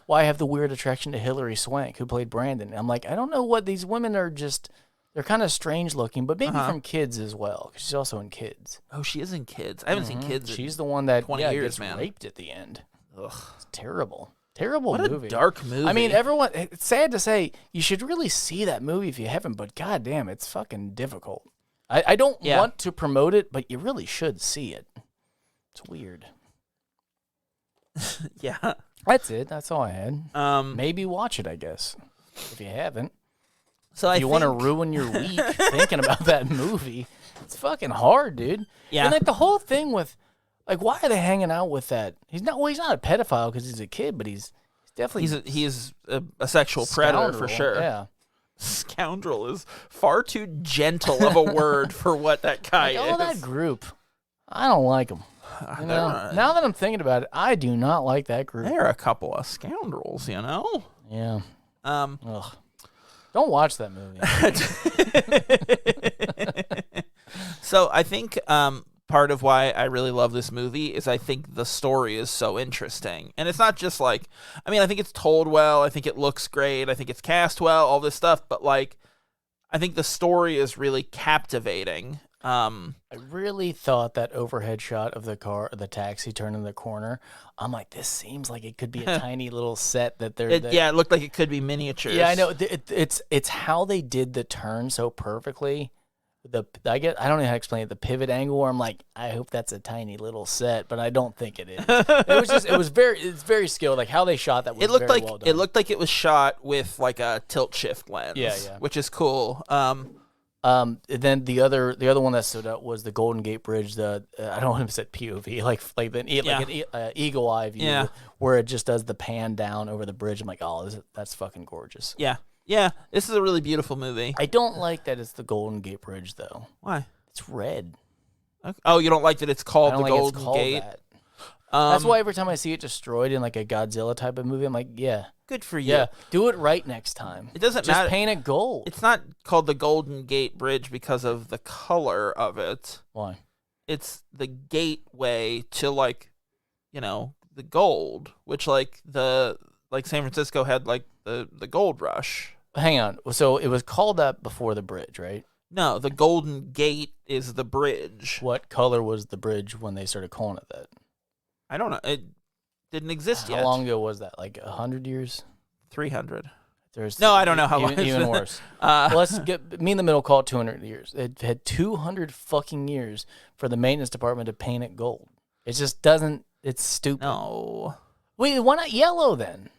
I have the weird attraction to Hilary Swank, who played Brandon. I'm like, I don't know what these women are just... They're kind of strange looking, but maybe from Kids as well, because she's also in Kids. Oh, she is in Kids. I haven't seen Kids. She's the one that 20 years, gets man. raped at the end. Ugh. It's terrible. Terrible movie. What a dark movie. I mean, everyone, it's sad to say, you should really see that movie if you haven't, but goddamn, it's fucking difficult. I don't want to promote it, but you really should see it. It's weird. Yeah. That's it. That's all I had. Maybe watch it, I guess, if you haven't. So if you want to ruin your week thinking about that movie, it's fucking hard, dude. Yeah. And, like, the whole thing with, like, why are they hanging out with that? He's not a pedophile because he's a kid, but he's definitely... He's a sexual predator for sure. Yeah. Scoundrel is far too gentle of a word for what that guy is. All that group, I don't like them. You know? Now that I'm thinking about it, I do not like that group. They're a couple of scoundrels, you know? Yeah. Ugh. Don't watch that movie. So I think part of why I really love this movie is I think the story is so interesting. And it's not just like, I mean, I think it's told well. I think it looks great. I think it's cast well, all this stuff. But, like, I think the story is really captivating. I really thought that overhead shot of the taxi turning the corner, I'm like, this seems like it could be a tiny little set that they're... Yeah, it looked like it could be miniatures. Yeah, I know. It's how they did the turn so perfectly. I don't know how to explain it. The pivot angle where I'm like, I hope that's a tiny little set, but I don't think it is. It's very skilled. Like, how they shot that was very well done. It looked like it was shot with, like, a tilt shift lens. Yeah. Which is cool. And then the other one that stood out was the Golden Gate Bridge. I don't want to say POV, like an eagle eye view, where it just does the pan down over the bridge. I'm like, oh, that's fucking gorgeous. Yeah, this is a really beautiful movie. I don't like that it's the Golden Gate Bridge though. Why? It's red. Okay. Oh, you don't like that it's called the Golden Gate? That. That's why every time I see it destroyed in, like, a Godzilla type of movie, I'm like, yeah. Good for you. Yeah, do it right next time. It doesn't just matter. Paint it gold. It's not called the Golden Gate Bridge because of the color of it. Why? It's the gateway to, like, you know, the gold, which, like, San Francisco had, like, the gold rush. Hang on. So it was called that before the bridge, right? No, the Golden Gate is the bridge. What color was the bridge when they started calling it that? I don't know. It didn't exist yet. How long ago was that? Like 100 years? 300. No, I don't know how long. Even worse. Well, let's get me in the middle. Call it 200 years. It had 200 fucking years for the maintenance department to paint it gold. It just doesn't. It's stupid. No. Wait, why not yellow then?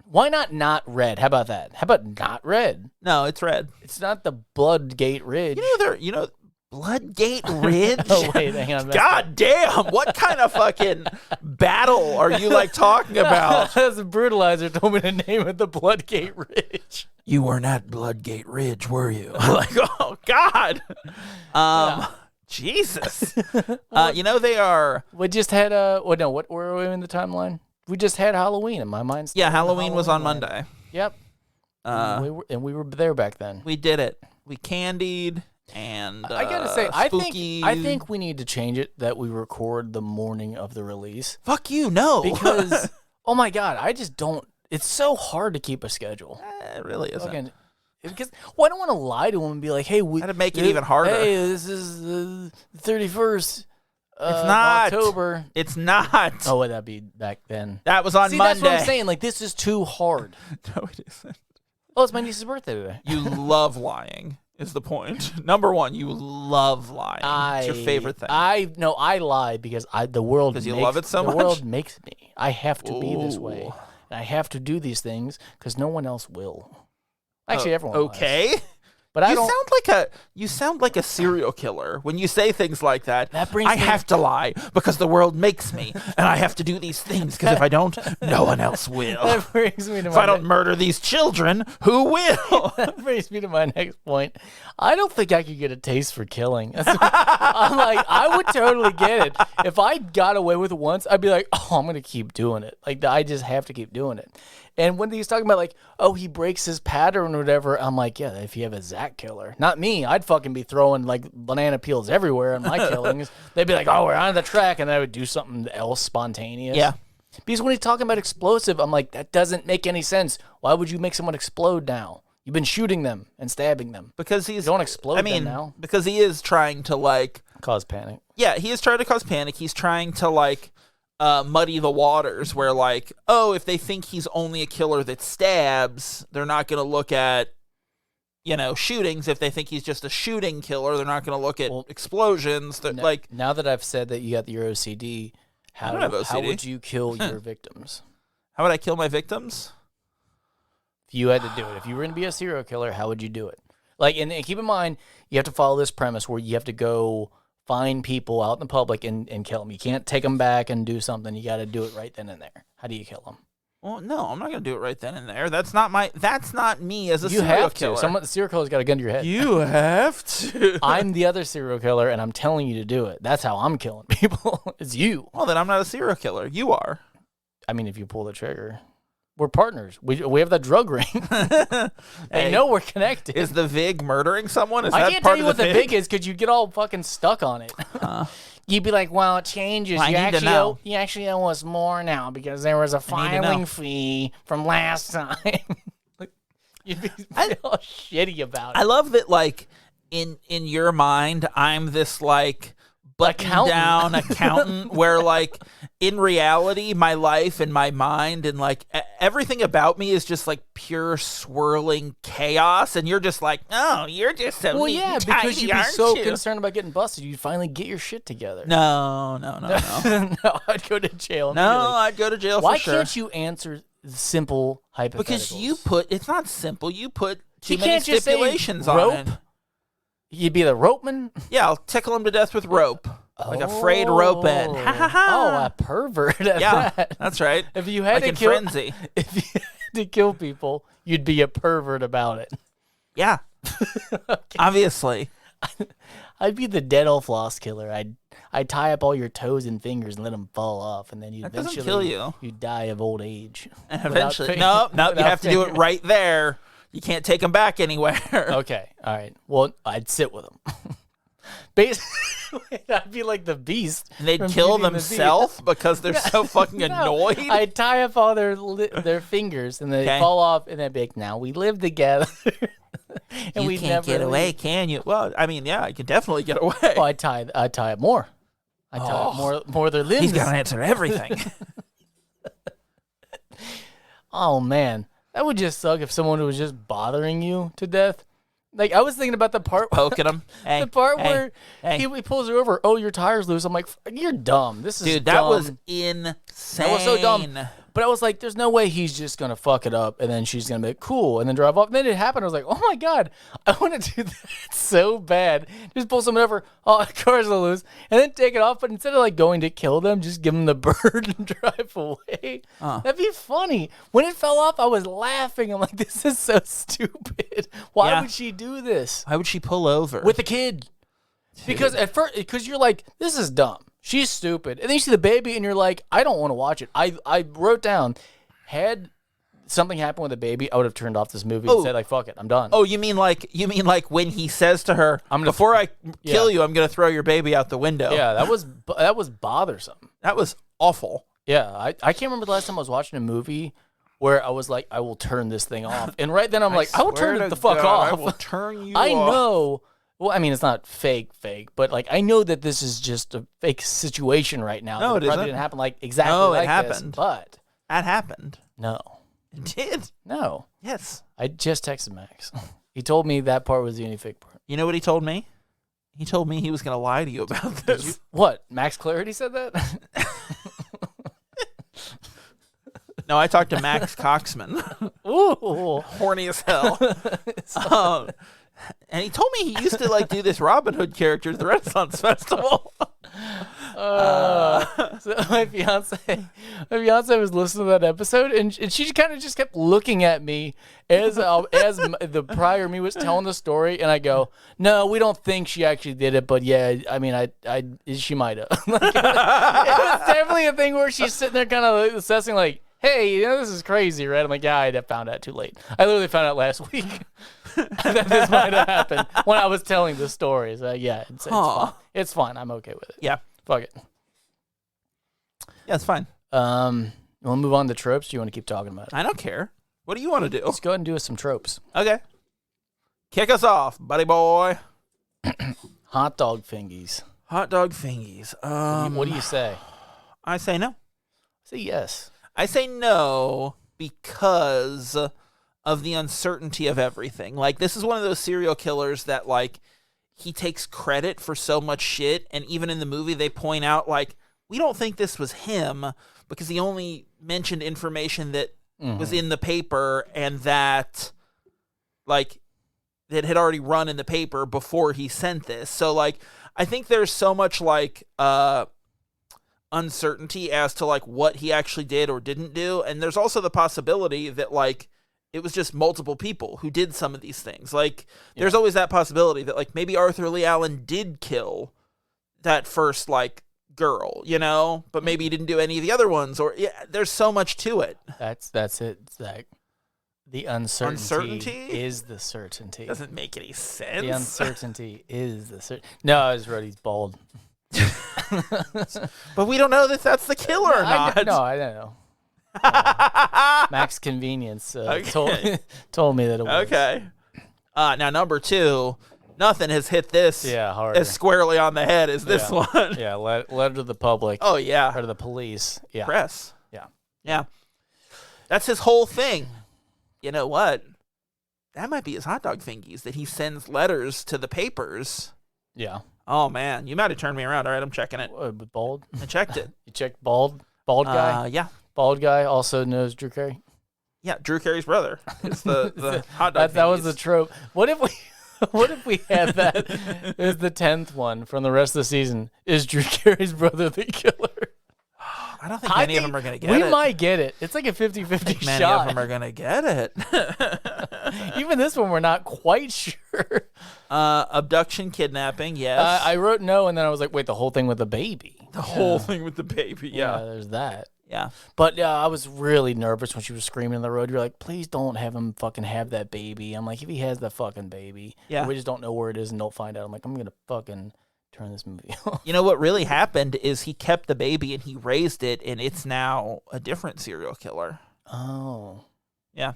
Why not red? How about that? How about not red? No, it's red. It's not the Bloodgate Ridge. You know, Bloodgate Ridge? Oh, wait, hang on. God damn, what kind of fucking battle are you, like, talking about? As a brutalizer told me to name it the Bloodgate Ridge. You weren't at Bloodgate Ridge, were you? Like, oh, God. Jesus. You know, they are... We just had what were we in the timeline? We just had Halloween in my mind. Yeah, Halloween was on Monday. Yep. We were there back then. We did it. We candied and I gotta say, spooky. I think we need to change it that we record the morning of the release. Fuck you, no. Because oh my God, I just don't. It's so hard to keep a schedule. It really isn't. Because I don't want to lie to them and be like, hey, we had to make it even harder. Hey, this is the 31st. It's not October. It's not. Oh, would that be back then? That was on Monday. That's what I'm saying. Like, this is too hard. No, it isn't. Oh, it's my niece's birthday today. You love lying. is the point. Number one, you love lying. It's your favorite thing. I lie because the world because you love it so much. The world makes me. I have to be this way. And I have to do these things because no one else will. Actually, everyone. Okay. Lies. But you sound like a serial killer when you say things like that. I have to lie because the world makes me, and I have to do these things because if I don't, no one else will. That brings me to if I don't murder these children, who will? That brings me to my next point. I don't think I could get a taste for killing. I'm like, I would totally get it. If I got away with it once, I'd be like, oh, I'm going to keep doing it. Like, I just have to keep doing it. And when he's talking about, like, oh, he breaks his pattern or whatever, I'm like, yeah, if you have a Zach killer. Not me. I'd fucking be throwing, like, banana peels everywhere in my killings. They'd be like, oh, we're on the track, and I would do something else spontaneous. Yeah. Because when he's talking about explosive, I'm like, that doesn't make any sense. Why would you make someone explode now? You've been shooting them and stabbing them. Because you don't explode them now. Because he is trying to, like... cause panic. Yeah, he is trying to cause panic. He's trying to, like... muddy the waters where, like, oh, if they think he's only a killer that stabs, they're not going to look at, shootings. If they think he's just a shooting killer, they're not going to look at explosions. Now that I've said that you got your OCD, how would you kill your victims? How would I kill my victims? If you had to do it, if you were going to be a serial killer, how would you do it? Like, and keep in mind, you have to follow this premise where you have to go find people out in the public and kill them. You can't take them back and do something. You got to do it right then and there. How do you kill them? Well, no, I'm not going to do it right then and there. That's not me as a serial killer. The serial killer's got a gun to your head. You have to. I'm the other serial killer, and I'm telling you to do it. That's how I'm killing people. It's you. Well, then I'm not a serial killer. You are. I mean, if you pull the trigger. We're partners. We have that drug ring. They know we're connected. Is the VIG murdering someone? I can't tell you what the VIG is because you'd get all fucking stuck on it. You'd be like, well, it changes. Well, you actually owe us more now because there was a filing fee from last time. You'd be all shitty about it. I love that, like, in your mind, I'm this, like, button-down accountant where, like, in reality, my life and my mind and, like, everything about me is just, like, pure swirling chaos, and you're just like, oh, you're just so well, yeah, because you'd be so concerned about getting busted, you'd finally get your shit together. No. No, I'd go to jail. No, I'd go to jail for sure. Why can't you answer simple hypotheticals? Because it's not simple. You put too many stipulations on it. You'd be the ropeman? Yeah, I'll tickle him to death with rope. Like a frayed rope end. Ha ha ha. Oh, a pervert at that. That's right. If you had like Frenzy. If you had to kill people, you'd be a pervert about it. Yeah. Okay. Obviously. I'd be the dental floss killer. I'd tie up all your toes and fingers and let them fall off, and then you eventually doesn't kill you. You die of old age. And eventually, no, you have to do it right there. You can't take them back anywhere. Okay, all right. Well, I'd sit with them. Basically, I'd be like the Beast. And they'd kill themselves because they're so fucking annoyed? I'd tie up all their fingers, and they'd fall off, and they'd be like, now we live together. And you can't get away, can you? Well, I mean, yeah, I can definitely get away. Oh, I'd tie up more. I'd tie up more of their limbs. He's got to answer everything. Oh, man. That would just suck if someone was just bothering you to death. Like, I was thinking about the part poking him. The part where he pulls her over. Oh, your tire's loose. I'm like, you're dumb. This is Dude, dumb. that was insane. That was so dumb. But I was like, there's no way he's just going to fuck it up and then she's going to be cool and then drive off. And then it happened. I was like, oh my God, I want to do that so bad. Just pull someone over. Oh, car's loose. And then take it off. But instead of like going to kill them, just give them the bird and drive away. That'd be funny. When it fell off, I was laughing. I'm like, this is so stupid. Why would she do this? Why would she pull over? With the kid. Dude. Because at first, because you're like, this is dumb. She's stupid. And then you see the baby and you're like, I don't want to watch it. I wrote down, had something happen with the baby, I would have turned off this movie and said, like, fuck it, I'm done. Oh, you mean like when he says to her, before I kill you, I'm going to throw your baby out the window. Yeah, that was bothersome. That was awful. Yeah, I can't remember the last time I was watching a movie where I was like, I will turn this thing off. And right then I'm like, I will turn it the fuck off. I will turn you off. I know. Well, I mean, it's not fake, but like I know that this is just a fake situation right now. No, it probably didn't happen like exactly like it happened. This, but that happened. No, it did. No. Yes. I just texted Max. He told me that part was the only fake part. You know what he told me? He told me he was going to lie to you about this. What? Max Clarity said that? No, I talked to Max Coxman. Ooh. Horny as hell. And he told me he used to like do this Robin Hood character at the Renaissance Festival. So my fiance was listening to that episode, and she kind of just kept looking at me as the prior me was telling the story, and I go, "No, we don't think she actually did it, but yeah, I mean, she might have." Like, it was definitely a thing where she's sitting there kind of assessing, like, "Hey, this is crazy, right?" I'm like, "Yeah, I found out too late. I literally found out last week that this might have happened when I was telling the story." So yeah, it's fine. It's fine. I'm okay with it. Yeah. Fuck it. Yeah, it's fine. You want to move on to tropes? Or do you want to keep talking about it? I don't care. What do you want to do? Let's go ahead and do some tropes. Okay. Kick us off, buddy boy. Hot dog fingies. Hot dog fingies. What do you say? I say no. Say yes. I say no because of the uncertainty of everything. Like, this is one of those serial killers that, like, he takes credit for so much shit, and even in the movie they point out, like, we don't think this was him because he only mentioned information that was in the paper and that, like, that had already run in the paper before he sent this. So, like, I think there's so much, like, uncertainty as to, like, what he actually did or didn't do, and there's also the possibility that, like, it was just multiple people who did some of these things. Like, there's always that possibility that, like, maybe Arthur Lee Allen did kill that first, like, girl, you know? But maybe he didn't do any of the other ones. Or, yeah, there's so much to it. That's it, Zach. The uncertainty is the certainty. Doesn't make any sense. The uncertainty is the certainty. No, I was right. He's bald. But we don't know if that's the killer or not. I don't know. Max Convenience told me that it was. Okay. Now, number 2, nothing has hit this harder. as squarely on the head as this one. Yeah, letter to the public. Oh, yeah. Or to the police. Yeah. Press. Yeah. Yeah. That's his whole thing. You know what? That might be his hot dog fingies, that he sends letters to the papers. Yeah. Oh, man. You might have turned me around. All right, I'm checking it. Bald? I checked it. You checked bald? Bald guy? Yeah. Bald guy also knows Drew Carey. Yeah, Drew Carey's brother. It's the hot dog. That was the trope. What if we had that as the 10th one from the rest of the season? Is Drew Carey's brother the killer? I don't think many of them are going to get it. We might get it. It's like a 50-50 shot. Many of them are going to get it. Even this one, we're not quite sure. Abduction, kidnapping, yes. I wrote no, and then I was like, wait, the whole thing with the baby. The whole thing with the baby, yeah. There's that. Yeah. But I was really nervous when she was screaming in the road. You're like, please don't have him fucking have that baby. I'm like, if he has the fucking baby, we just don't know where it is and don't find out. I'm like, I'm going to fucking turn this movie off. You know what really happened is he kept the baby and he raised it, and it's now a different serial killer. Oh. Yeah.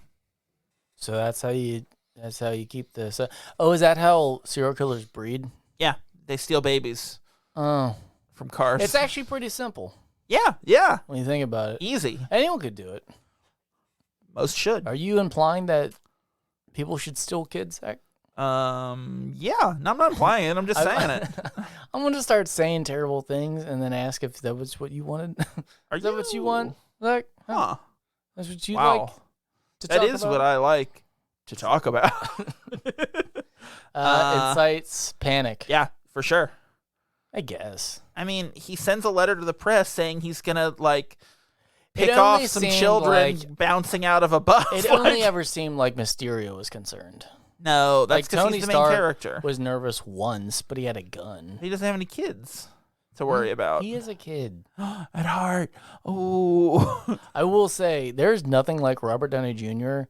So that's how you keep this. Is that how serial killers breed? Yeah. They steal babies. Oh. From cars. It's actually pretty simple. Yeah. When you think about it. Easy. Anyone could do it. Most should. Are you implying that people should steal kids? Yeah. No, I'm not implying it. I'm just saying it. I'm going to start saying terrible things and then ask if that was what you wanted. Is that what you want? Like, huh. That's what you like to talk about? That is what I like to talk about. Incites panic. Yeah, for sure. I guess. I mean, he sends a letter to the press saying he's going to, like, pick off some children bouncing out of a bus. It only ever seemed like Mysterio was concerned. No, that's because he's the main character. Was nervous once, but he had a gun. He doesn't have any kids to worry about. He is a kid. At heart. Oh. I will say, there's nothing like Robert Downey Jr.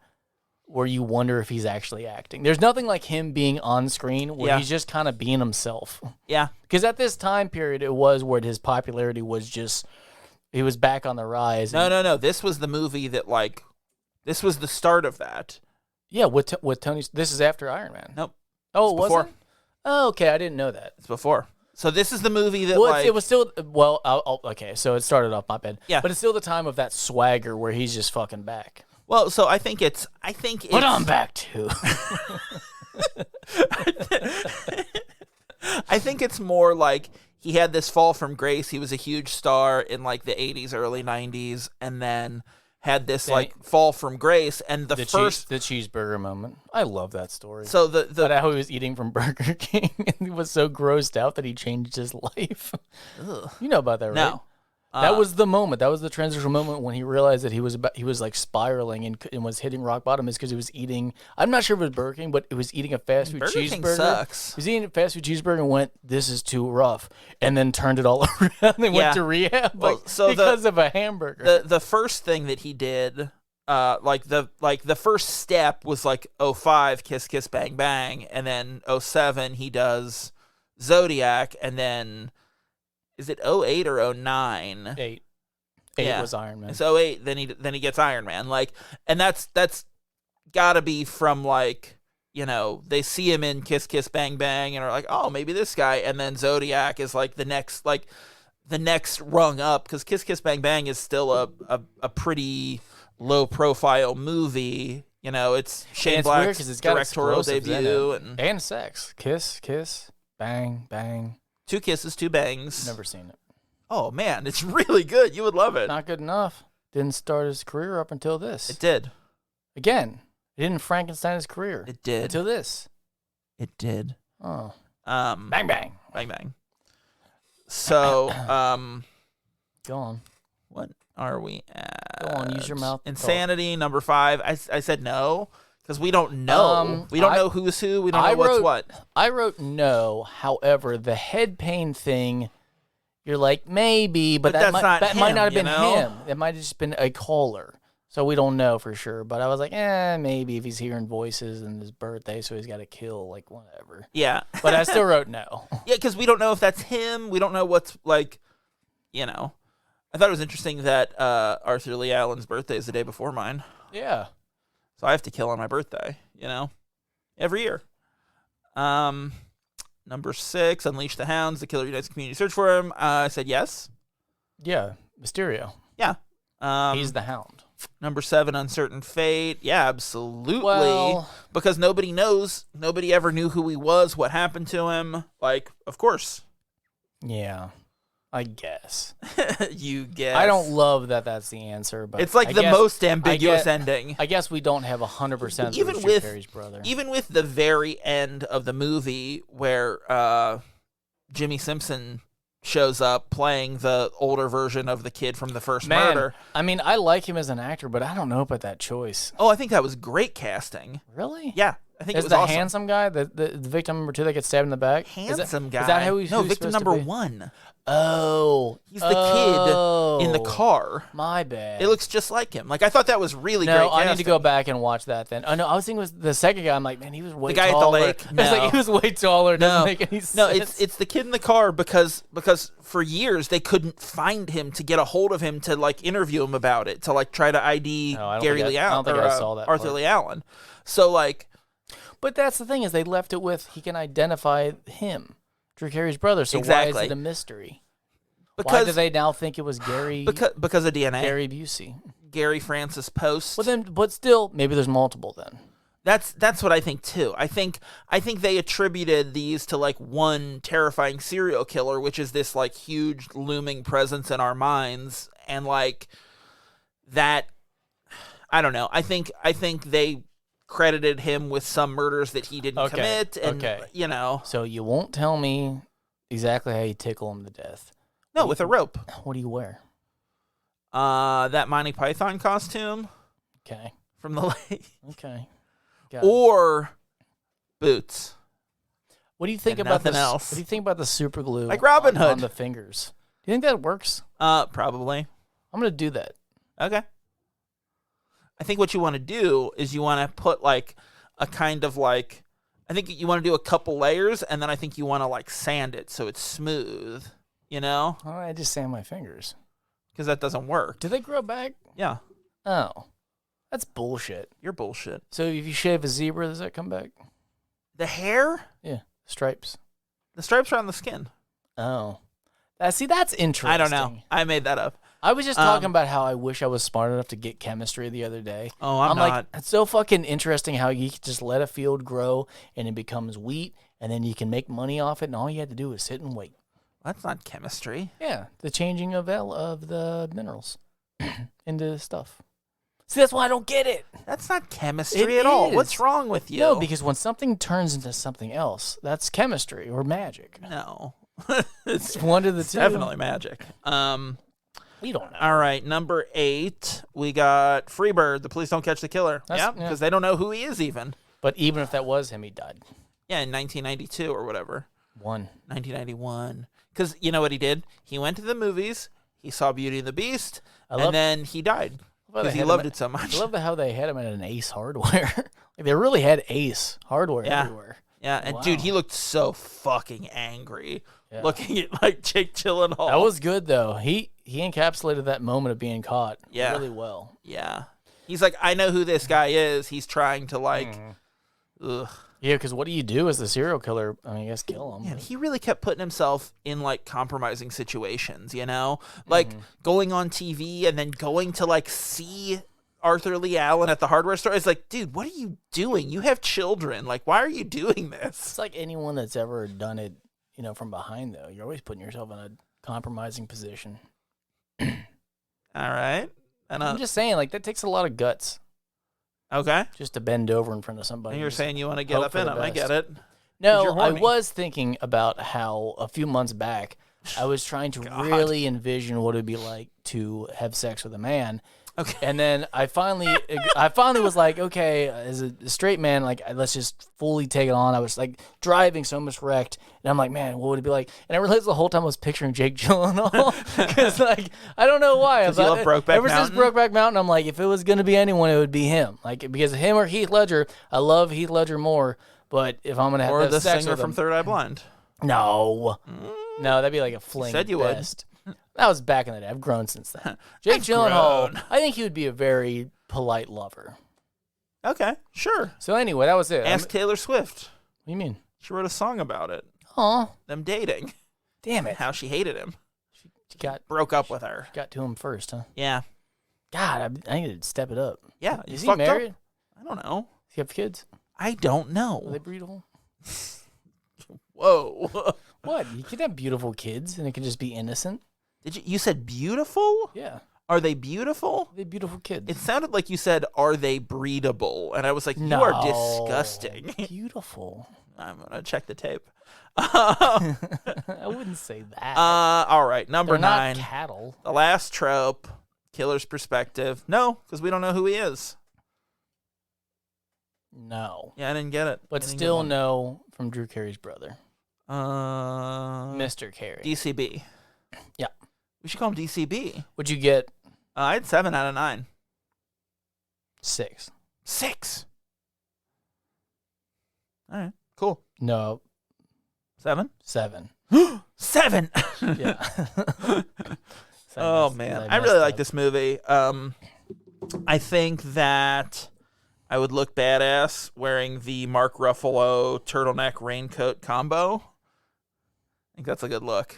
where you wonder if he's actually acting. There's nothing like him being on screen where he's just kind of being himself. Yeah. Because at this time period, it was where his popularity was just, he was back on the rise. No. This was the movie that, like, this was the start of that. Yeah, with Tony. This is after Iron Man. Nope. Oh, it wasn't? Oh, okay. I didn't know that. It's before. So this is the movie that, it was still, okay, so it started off my bad. Yeah. But it's still the time of that swagger where he's just fucking back. Well, so I think it's But I'm back too. I think it's more like he had this fall from grace. He was a huge star in like the 80s, early 90s, and then had this like fall from grace. And the cheeseburger moment. I love that story. So but how he was eating from Burger King and he was so grossed out that he changed his life. Ugh. You know about that, right? No. That was the moment. That was the transitional moment when he realized that he was like spiraling and was hitting rock bottom. Is because he was eating. I'm not sure if it was Burger King, but it was eating a fast food Burger cheeseburger. King sucks. He was eating a fast food cheeseburger and went, "This is too rough," and then turned it all around and went to rehab because of a hamburger. The first thing that he did, the first step was like 05, Kiss Kiss Bang Bang, and then 07 he does Zodiac, and then. Is it 08 or 09? 8. 8 was Iron Man. It's 08, then he gets Iron Man. Like, and that's gotta be from like, you know, they see him in Kiss Kiss Bang Bang and are like, oh, maybe this guy, and then Zodiac is like the next rung up, because Kiss Kiss Bang Bang is still a pretty low profile movie. You know, it's Shane Black's directorial debut and sex. Kiss, kiss, bang, bang. 2 kisses, 2 bangs. Never seen it. Oh, man, it's really good. You would love it. Not good enough. Didn't start his career up until this. It did. Again, it didn't Frankenstein his career. It did. Until this. It did. Oh. Bang, bang. Bang, bang. So, Go on. What are we at? Go on, use your mouth. Insanity, number 5. I said no. Because we don't know. We don't know who's who. We don't know what's what. I wrote no. However, the head pain thing, you're like, maybe, but that might not have been him. It might have just been a caller. So we don't know for sure. But I was like, maybe if he's hearing voices and his birthday, so he's got to kill, like, whatever. Yeah. But I still wrote no. Yeah, because we don't know if that's him. We don't know what's, like, you know. I thought it was interesting that Arthur Lee Allen's birthday is the day before mine. Yeah. So I have to kill on my birthday, you know, every year. Number 6, Unleash the Hounds. The Killer Unites Community Search for him. I said yes. Yeah, Mysterio. Yeah. He's the Hound. Number 7, Uncertain Fate. Yeah, absolutely. Well, because nobody knows. Nobody ever knew who he was, what happened to him. Like, of course. Yeah. I guess. You guess. I don't love that that's the answer, but it's like the most ambiguous ending. I guess we don't have 100% even with Carey's brother. Even with the very end of the movie where Jimmy Simpson shows up playing the older version of the kid from the first murder. I mean, I like him as an actor, but I don't know about that choice. Oh, I think that was great casting. Really? Yeah. I think it was awesome. Handsome guy, the victim number 2 that gets stabbed in the back? Handsome guy. Is that who he's No, victim number 1. Oh. He's the kid in the car. My bad. It looks just like him. Like, I thought that was really great casting. No, I need to go back and watch that then. Oh, no, I was thinking it was the second guy. I'm like, man, he was way taller. The guy at the lake? No. I was like, he was way taller. It doesn't make any sense. No, it's the kid in the car because for years they couldn't find him to get a hold of him to, like, interview him about it, to, like, try to ID Gary Lee Allen. I don't think I saw that Arthur Lee Allen. So, like... But that's the thing is they left it with he can identify him, Drew Carey's brother. So exactly. Why is it a mystery? Why do they now think it was Gary? Because of DNA. Gary Busey. Gary Francis Post. But still, maybe there's multiple then. That's what I think too. I think they attributed these to like one terrifying serial killer, which is this like huge looming presence in our minds, and like that. I don't know. I think they credited him with some murders that he didn't commit, and you know. So you won't tell me exactly how you tickle him to death. No, with a rope. What do you wear? That Monty Python costume. Okay. From the lake. Okay. Or boots. What do you think about this? What do you think about the super glue? Like Robin Hood on the fingers. Do you think that works? Probably. I'm gonna do that. Okay. I think what you want to do is you want to put like a kind of like, I think you want to do a couple layers, and then I think you want to like sand it so it's smooth, you know? Oh, I just sand my fingers. Because that doesn't work. Do they grow back? Yeah. Oh. That's bullshit. You're bullshit. So if you shave a zebra, does that come back? The hair? Yeah. Stripes. The stripes are on the skin. Oh. See, that's interesting. I don't know. I made that up. I was just talking about how I wish I was smart enough to get chemistry the other day. Oh, I'm not. like, it's so fucking interesting how you can just let a field grow and it becomes wheat, and then you can make money off it, and all you had to do is sit and wait. That's not chemistry. Yeah, the changing of the minerals into stuff. See, that's why I don't get it. That's not chemistry at all. What's wrong with you? No, because when something turns into something else, that's chemistry or magic. No. It's one of the two. Definitely magic. We don't know. All right, number 8, we got Freebird, the police don't catch the killer. Yeah, because they don't know who he is even. But even if that was him, he died. Yeah, in 1992 or whatever. 1991. Because you know what he did? He went to the movies, he saw Beauty and the Beast, and then he died. Because he loved it so much. I love how they had him at an Ace Hardware. Like, they really had Ace Hardware everywhere. Yeah, and dude, he looked so fucking angry looking at like Jake Gyllenhaal. That was good though. He encapsulated that moment of being caught really well. Yeah. He's like, I know who this guy is. He's trying to like, ugh. Yeah, because what do you do as the serial killer? I mean, I guess kill him. Yeah, he really kept putting himself in like compromising situations, you know? Like going on TV and then going to like see Arthur Lee Allen at the hardware store. It's like, dude, what are you doing? You have children. Like, why are you doing this? It's like anyone that's ever done it, you know, from behind, though. You're always putting yourself in a compromising position. All right. And I'm just saying, like, that takes a lot of guts. Okay. Just to bend over in front of somebody. And you're saying you want to get up in them. I get it. No, I was thinking about how a few months back, I was trying to really envision what it would be like to have sex with a man. Okay. And then I finally was like, okay, as a straight man, like, let's just fully take it on. I was like driving, so almost wrecked, and I'm like, man, what would it be like? And I realized the whole time I was picturing Jake Gyllenhaal, because like I don't know why. Because you love Brokeback ever since Brokeback Mountain, I'm like, if it was gonna be anyone, it would be him. Like, because him or Heath Ledger, I love Heath Ledger more. But if I'm gonna have or the sex singer with from him, Third Eye Blind, no, that'd be like a fling. Said you best. That was back in the day. I've grown since then. Jake Gyllenhaal, I think he would be a very polite lover. Okay, sure. So anyway, that was it. Ask Taylor Swift. What do you mean? She wrote a song about it. Aw. Them dating. Damn it. How she hated him. She broke up with her. Got to him first, huh? Yeah. God, I need to step it up. Yeah. Is he married? I don't know. Does he have kids? I don't know. Are they breedable? Whoa. What? You can have beautiful kids, and it can just be innocent. You said beautiful? Yeah. Are they beautiful? They're beautiful kids. It sounded like you said, are they breedable? And I was like, you are disgusting. Beautiful. I'm going to check the tape. I wouldn't say that. All right, number 9. Not cattle. The last trope, killer's perspective. No, because we don't know who he is. No. Yeah, I didn't get it. But still no from Drew Carey's brother. Mr. Carey. DCB. Yeah. We should call him DCB. What'd you get? I had 7 out of 9. 6. 6. All right, cool. No. 7? 7. 7! Yeah. Oh, man. I really like this movie. I think that I would look badass wearing the Mark Ruffalo turtleneck raincoat combo. I think that's a good look.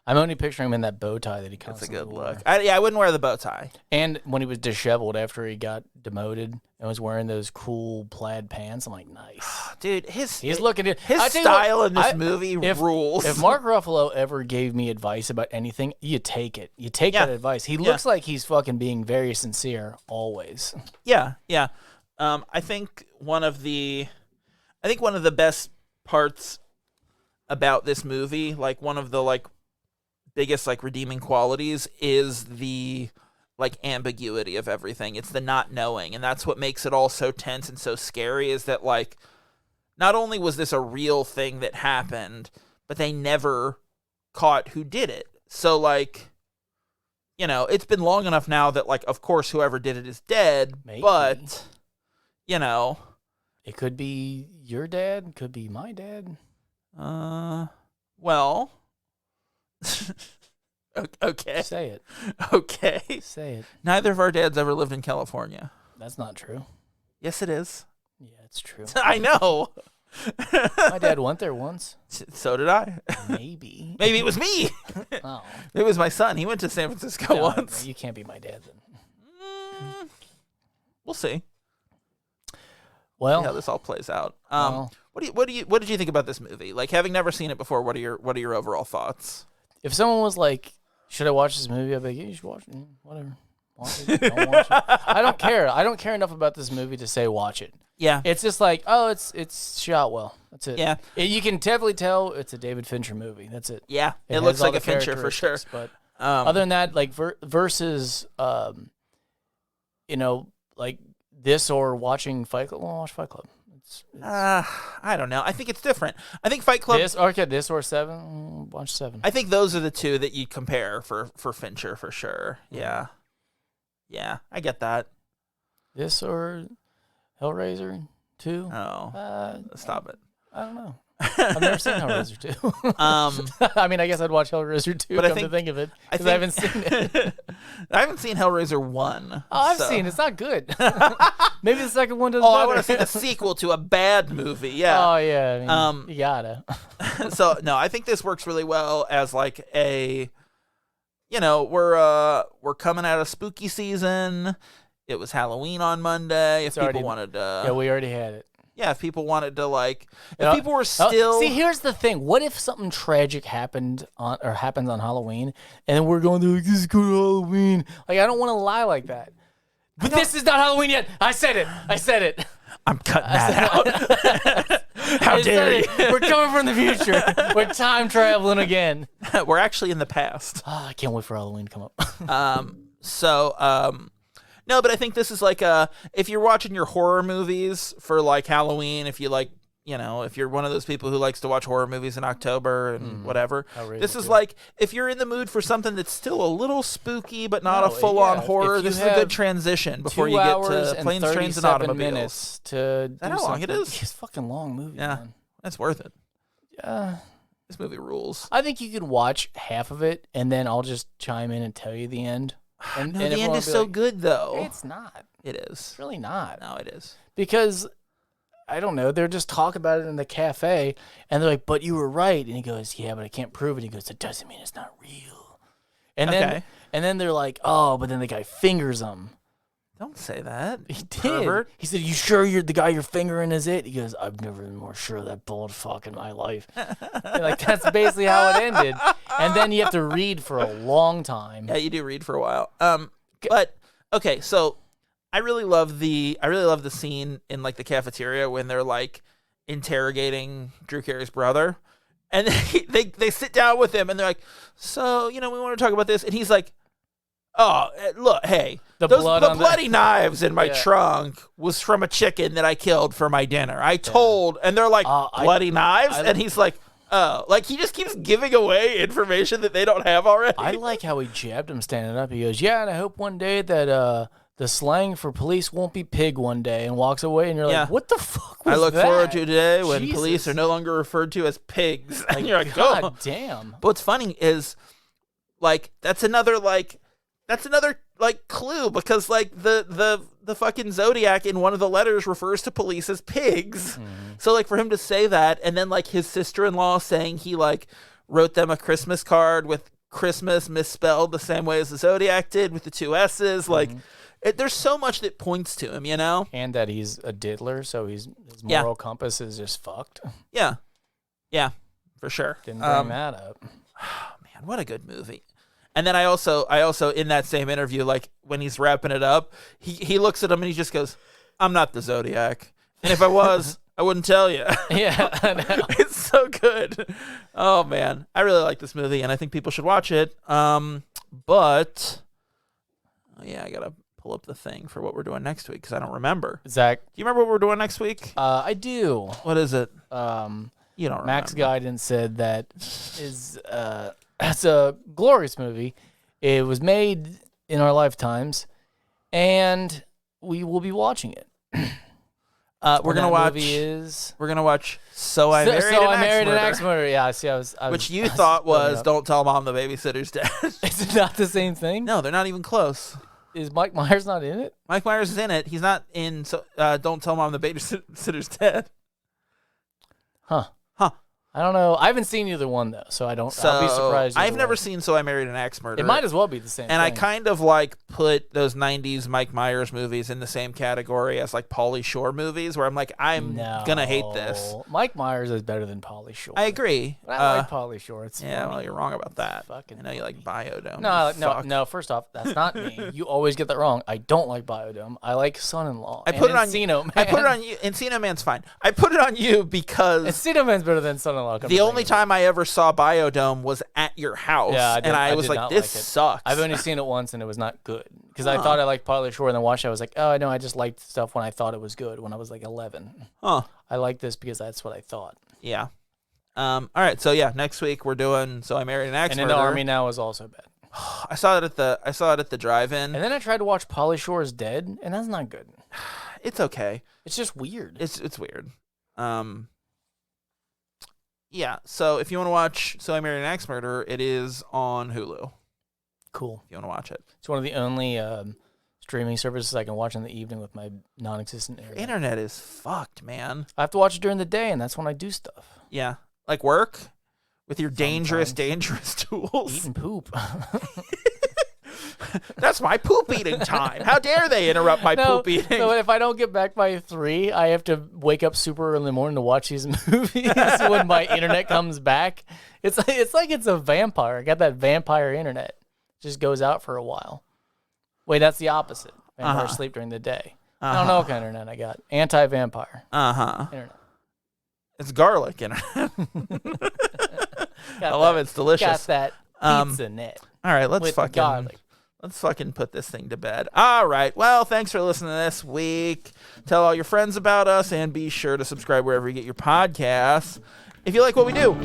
I'm only picturing him in that bow tie that he constantly That's a good wore. look. I wouldn't wear the bow tie. And when he was disheveled after he got demoted and was wearing those cool plaid pants, I'm like, nice. Dude, he's looking at his style in this movie rules. If Mark Ruffalo ever gave me advice about anything, you take it. You take that advice. He looks like he's fucking being very sincere always. Yeah. I think one of the best parts about this movie, like one of the like biggest like redeeming qualities, is the like ambiguity of everything. It's the not knowing, and that's what makes it all so tense and so scary, is that like not only was this a real thing that happened, but they never caught who did it. So like, you know, it's been long enough now that like of course whoever did it is dead. Maybe. But you know, it could be your dad, could be my dad. Well, okay. Say it. Okay. Say it. Neither of our dads ever lived in California. That's not true. Yes, it is. Yeah, it's true. I know. My dad went there once. So did I. Maybe. Maybe it was me. Oh. It was my son. He went to San Francisco once. You can't be my dad then. We'll see. Well, See how this all plays out. What did you think about this movie? Like, having never seen it before, what are your overall thoughts? if someone was like, "Should I watch this movie?" I'd be like, "Yeah, you should watch it. Whatever. Watch it. Don't watch it." I don't care. I don't care enough about this movie to say watch it. Yeah. It's just like, oh, it's shot well. That's it. Yeah. You can definitely tell it's a David Fincher movie. That's it. Yeah. It has looks all like the a Fincher for sure. But other than that, like versus, like this or watching Fight Club. Well, watch Fight Club. I don't know. I think it's different. I think Fight Club. This or Seven. Watch Seven. I think those are the two that you'd compare for Fincher for sure. Yeah. Yeah, I get that. This or Hellraiser 2? Oh, stop it. I don't know. I've never seen Hellraiser 2. I mean, I guess I'd watch Hellraiser 2, but to think of it, because I haven't seen it. I haven't seen Hellraiser 1. Oh, I've seen it. It's not good. Maybe the second one does better. I want to see the sequel to a bad movie. Yeah. Oh, yeah. I mean, you gotta. So, no, I think this works really well as like a, we're coming out of spooky season. It was Halloween on Monday. If people wanted to... Yeah, we already had it. Yeah, if people wanted to, like... If people were still... See, here's the thing. What if something tragic happens on Halloween, and then we're going to like, this is good Halloween. Like, I don't want to lie like that. But this is not Halloween yet. I said it. I'm cutting that out. How dare you? We're coming from the future. We're time traveling again. We're actually in the past. Oh, I can't wait for Halloween to come up. No, but I think this is like if you're watching your horror movies for like Halloween, if you like, if you're one of those people who likes to watch horror movies in October and whatever, this is like, if you're in the mood for something that's still a little spooky but not a full-on horror, this is a good transition before you get to Planes, Trains, and Automobiles. Is that how long it is? It's a fucking long movie, yeah, man. That's worth it. Yeah. This movie rules. I think you could watch half of it, and then I'll just chime in and tell you the end. And the end is so good, though. It's not. It is. It's really not. No, it is. Because, I don't know, they're just talking about it in the cafe, and they're like, but you were right. And he goes, yeah, but I can't prove it. He goes, that doesn't mean it's not real. And then they're like, oh, but then the guy fingers him. Don't say that. He did. Pervert. He said, you sure the guy you're fingering is it? He goes, I've never been more sure of that bold fuck in my life. Like, that's basically how it ended. And then you have to read for a long time. Yeah, you do read for a while. But okay, so I really love the scene in like the cafeteria when they're like interrogating Drew Carey's brother, and they sit down with him and they're like, so we want to talk about this, and he's like, oh, look, hey, the bloody knives in my trunk was from a chicken that I killed for my dinner. I told, and they're like, bloody knives, and he's like, oh, like he just keeps giving away information that they don't have already. I like how he jabbed him standing up. He goes, yeah, and I hope one day that the slang for police won't be pig one day, and walks away, and you're like, what the fuck was I look that? forward to today when police are no longer referred to as pigs. And you're like, God damn. But what's funny is, like, that's another clue, because like the fucking Zodiac in one of the letters refers to police as pigs. So like for him to say that, and then like his sister-in-law saying he like wrote them a Christmas card with Christmas misspelled the same way as the Zodiac did with the 2 S's, like there's so much that points to him, and that he's a diddler, so his moral compass is just fucked. Yeah for sure. Didn't bring that up. Man, what a good movie. And then I also in that same interview, like when he's wrapping it up, he looks at him and he just goes, I'm not the Zodiac. And if I was, I wouldn't tell you. Yeah, I know. It's so good. Oh, man. I really like this movie, and I think people should watch it. I got to pull up the thing for what we're doing next week because I don't remember. Zach. Do you remember what we're doing next week? I do. What is it? You don't remember. Max Guidance said that is... It's a glorious movie. It was made in our lifetimes, and we will be watching it. We're gonna watch. We're gonna watch. So I married an axe murderer. Yeah, I see. I was which you thought was "Don't Tell Mom the Babysitter's Dead." Is it not the same thing? No, they're not even close. Is Mike Myers not in it? Mike Myers is in it. He's not in. So Don't Tell Mom the Babysitter's Dead. Huh. Huh. I don't know. I haven't seen either one, though, so I'll be surprised. I've never seen So I Married an Axe Murderer. It might as well be the same and thing. I kind of like put those 90s Mike Myers movies in the same category as like Pauly Shore movies, where I'm like, I'm going to hate this. Mike Myers is better than Pauly Shore. I agree. I like Pauly Shore. It's yeah, funny. well, you're wrong about that. Fucking I know you like Biodome. No. First off, that's not me. You always get that wrong. I don't like Biodome. I like Son-in-Law. I put it on Encino Man. I put it on you. Encino Man's fine. I put it on you because Encino Man's better than Son-in-Law. The only time I ever saw Biodome was at your house, and I was like, "This sucks." I've only seen it once, and it was not good because I thought I liked Pauly Shore, and then watched it. I was like, "Oh no, I just liked stuff when I thought it was good when I was like 11." Huh? I like this because that's what I thought. Yeah. All right. So yeah, next week we're doing So I Married an Axe Murderer. And In the Army Now is also bad. I saw it at the drive-in. And then I tried to watch Pauly Shore's Dead, and that's not good. It's okay. It's just weird. It's weird. Yeah, so if you want to watch So I Married an Axe Murderer, it is on Hulu. Cool. If you want to watch it. It's one of the only streaming services I can watch in the evening with my non-existent internet. Internet is fucked, man. I have to watch it during the day, and that's when I do stuff. Yeah. Like work? With your Sometimes. dangerous tools? Eat and poop. That's my poop eating time. How dare they interrupt my poop eating? No, if I don't get back by 3, I have to wake up super early in the morning to watch these movies when my internet comes back. It's like it's a vampire. I got that vampire internet. It just goes out for a while. Wait, that's the opposite. Vampires sleep during the day. I don't know what kind of internet I got. Anti-vampire. Internet. It's garlic internet. I love it. It's delicious. Got that pizza net. All right, let's fucking put this thing to bed. All right. Well, thanks for listening this week. Tell all your friends about us, and be sure to subscribe wherever you get your podcasts. If you like what we do,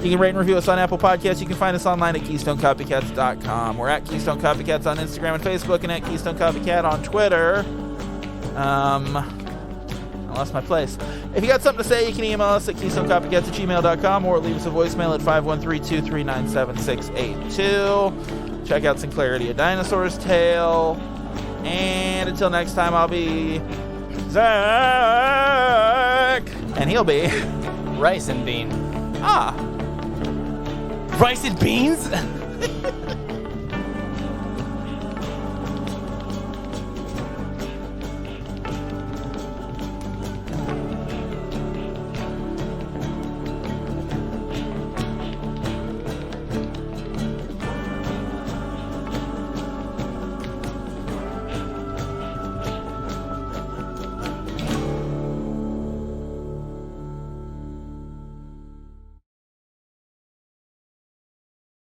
you can rate and review us on Apple Podcasts. You can find us online at KeystoneCopycats.com. We're at Keystone Copycats on Instagram and Facebook, and at Keystone Copycat on Twitter. I lost my place. If you got something to say, you can email us at KeystoneCopycats@gmail.com or leave us a voicemail at 513-239-7682. Check out Sinclarity, A Dinosaur's Tale. And until next time, I'll be Zach. And he'll be Rice and bean. Rice and beans?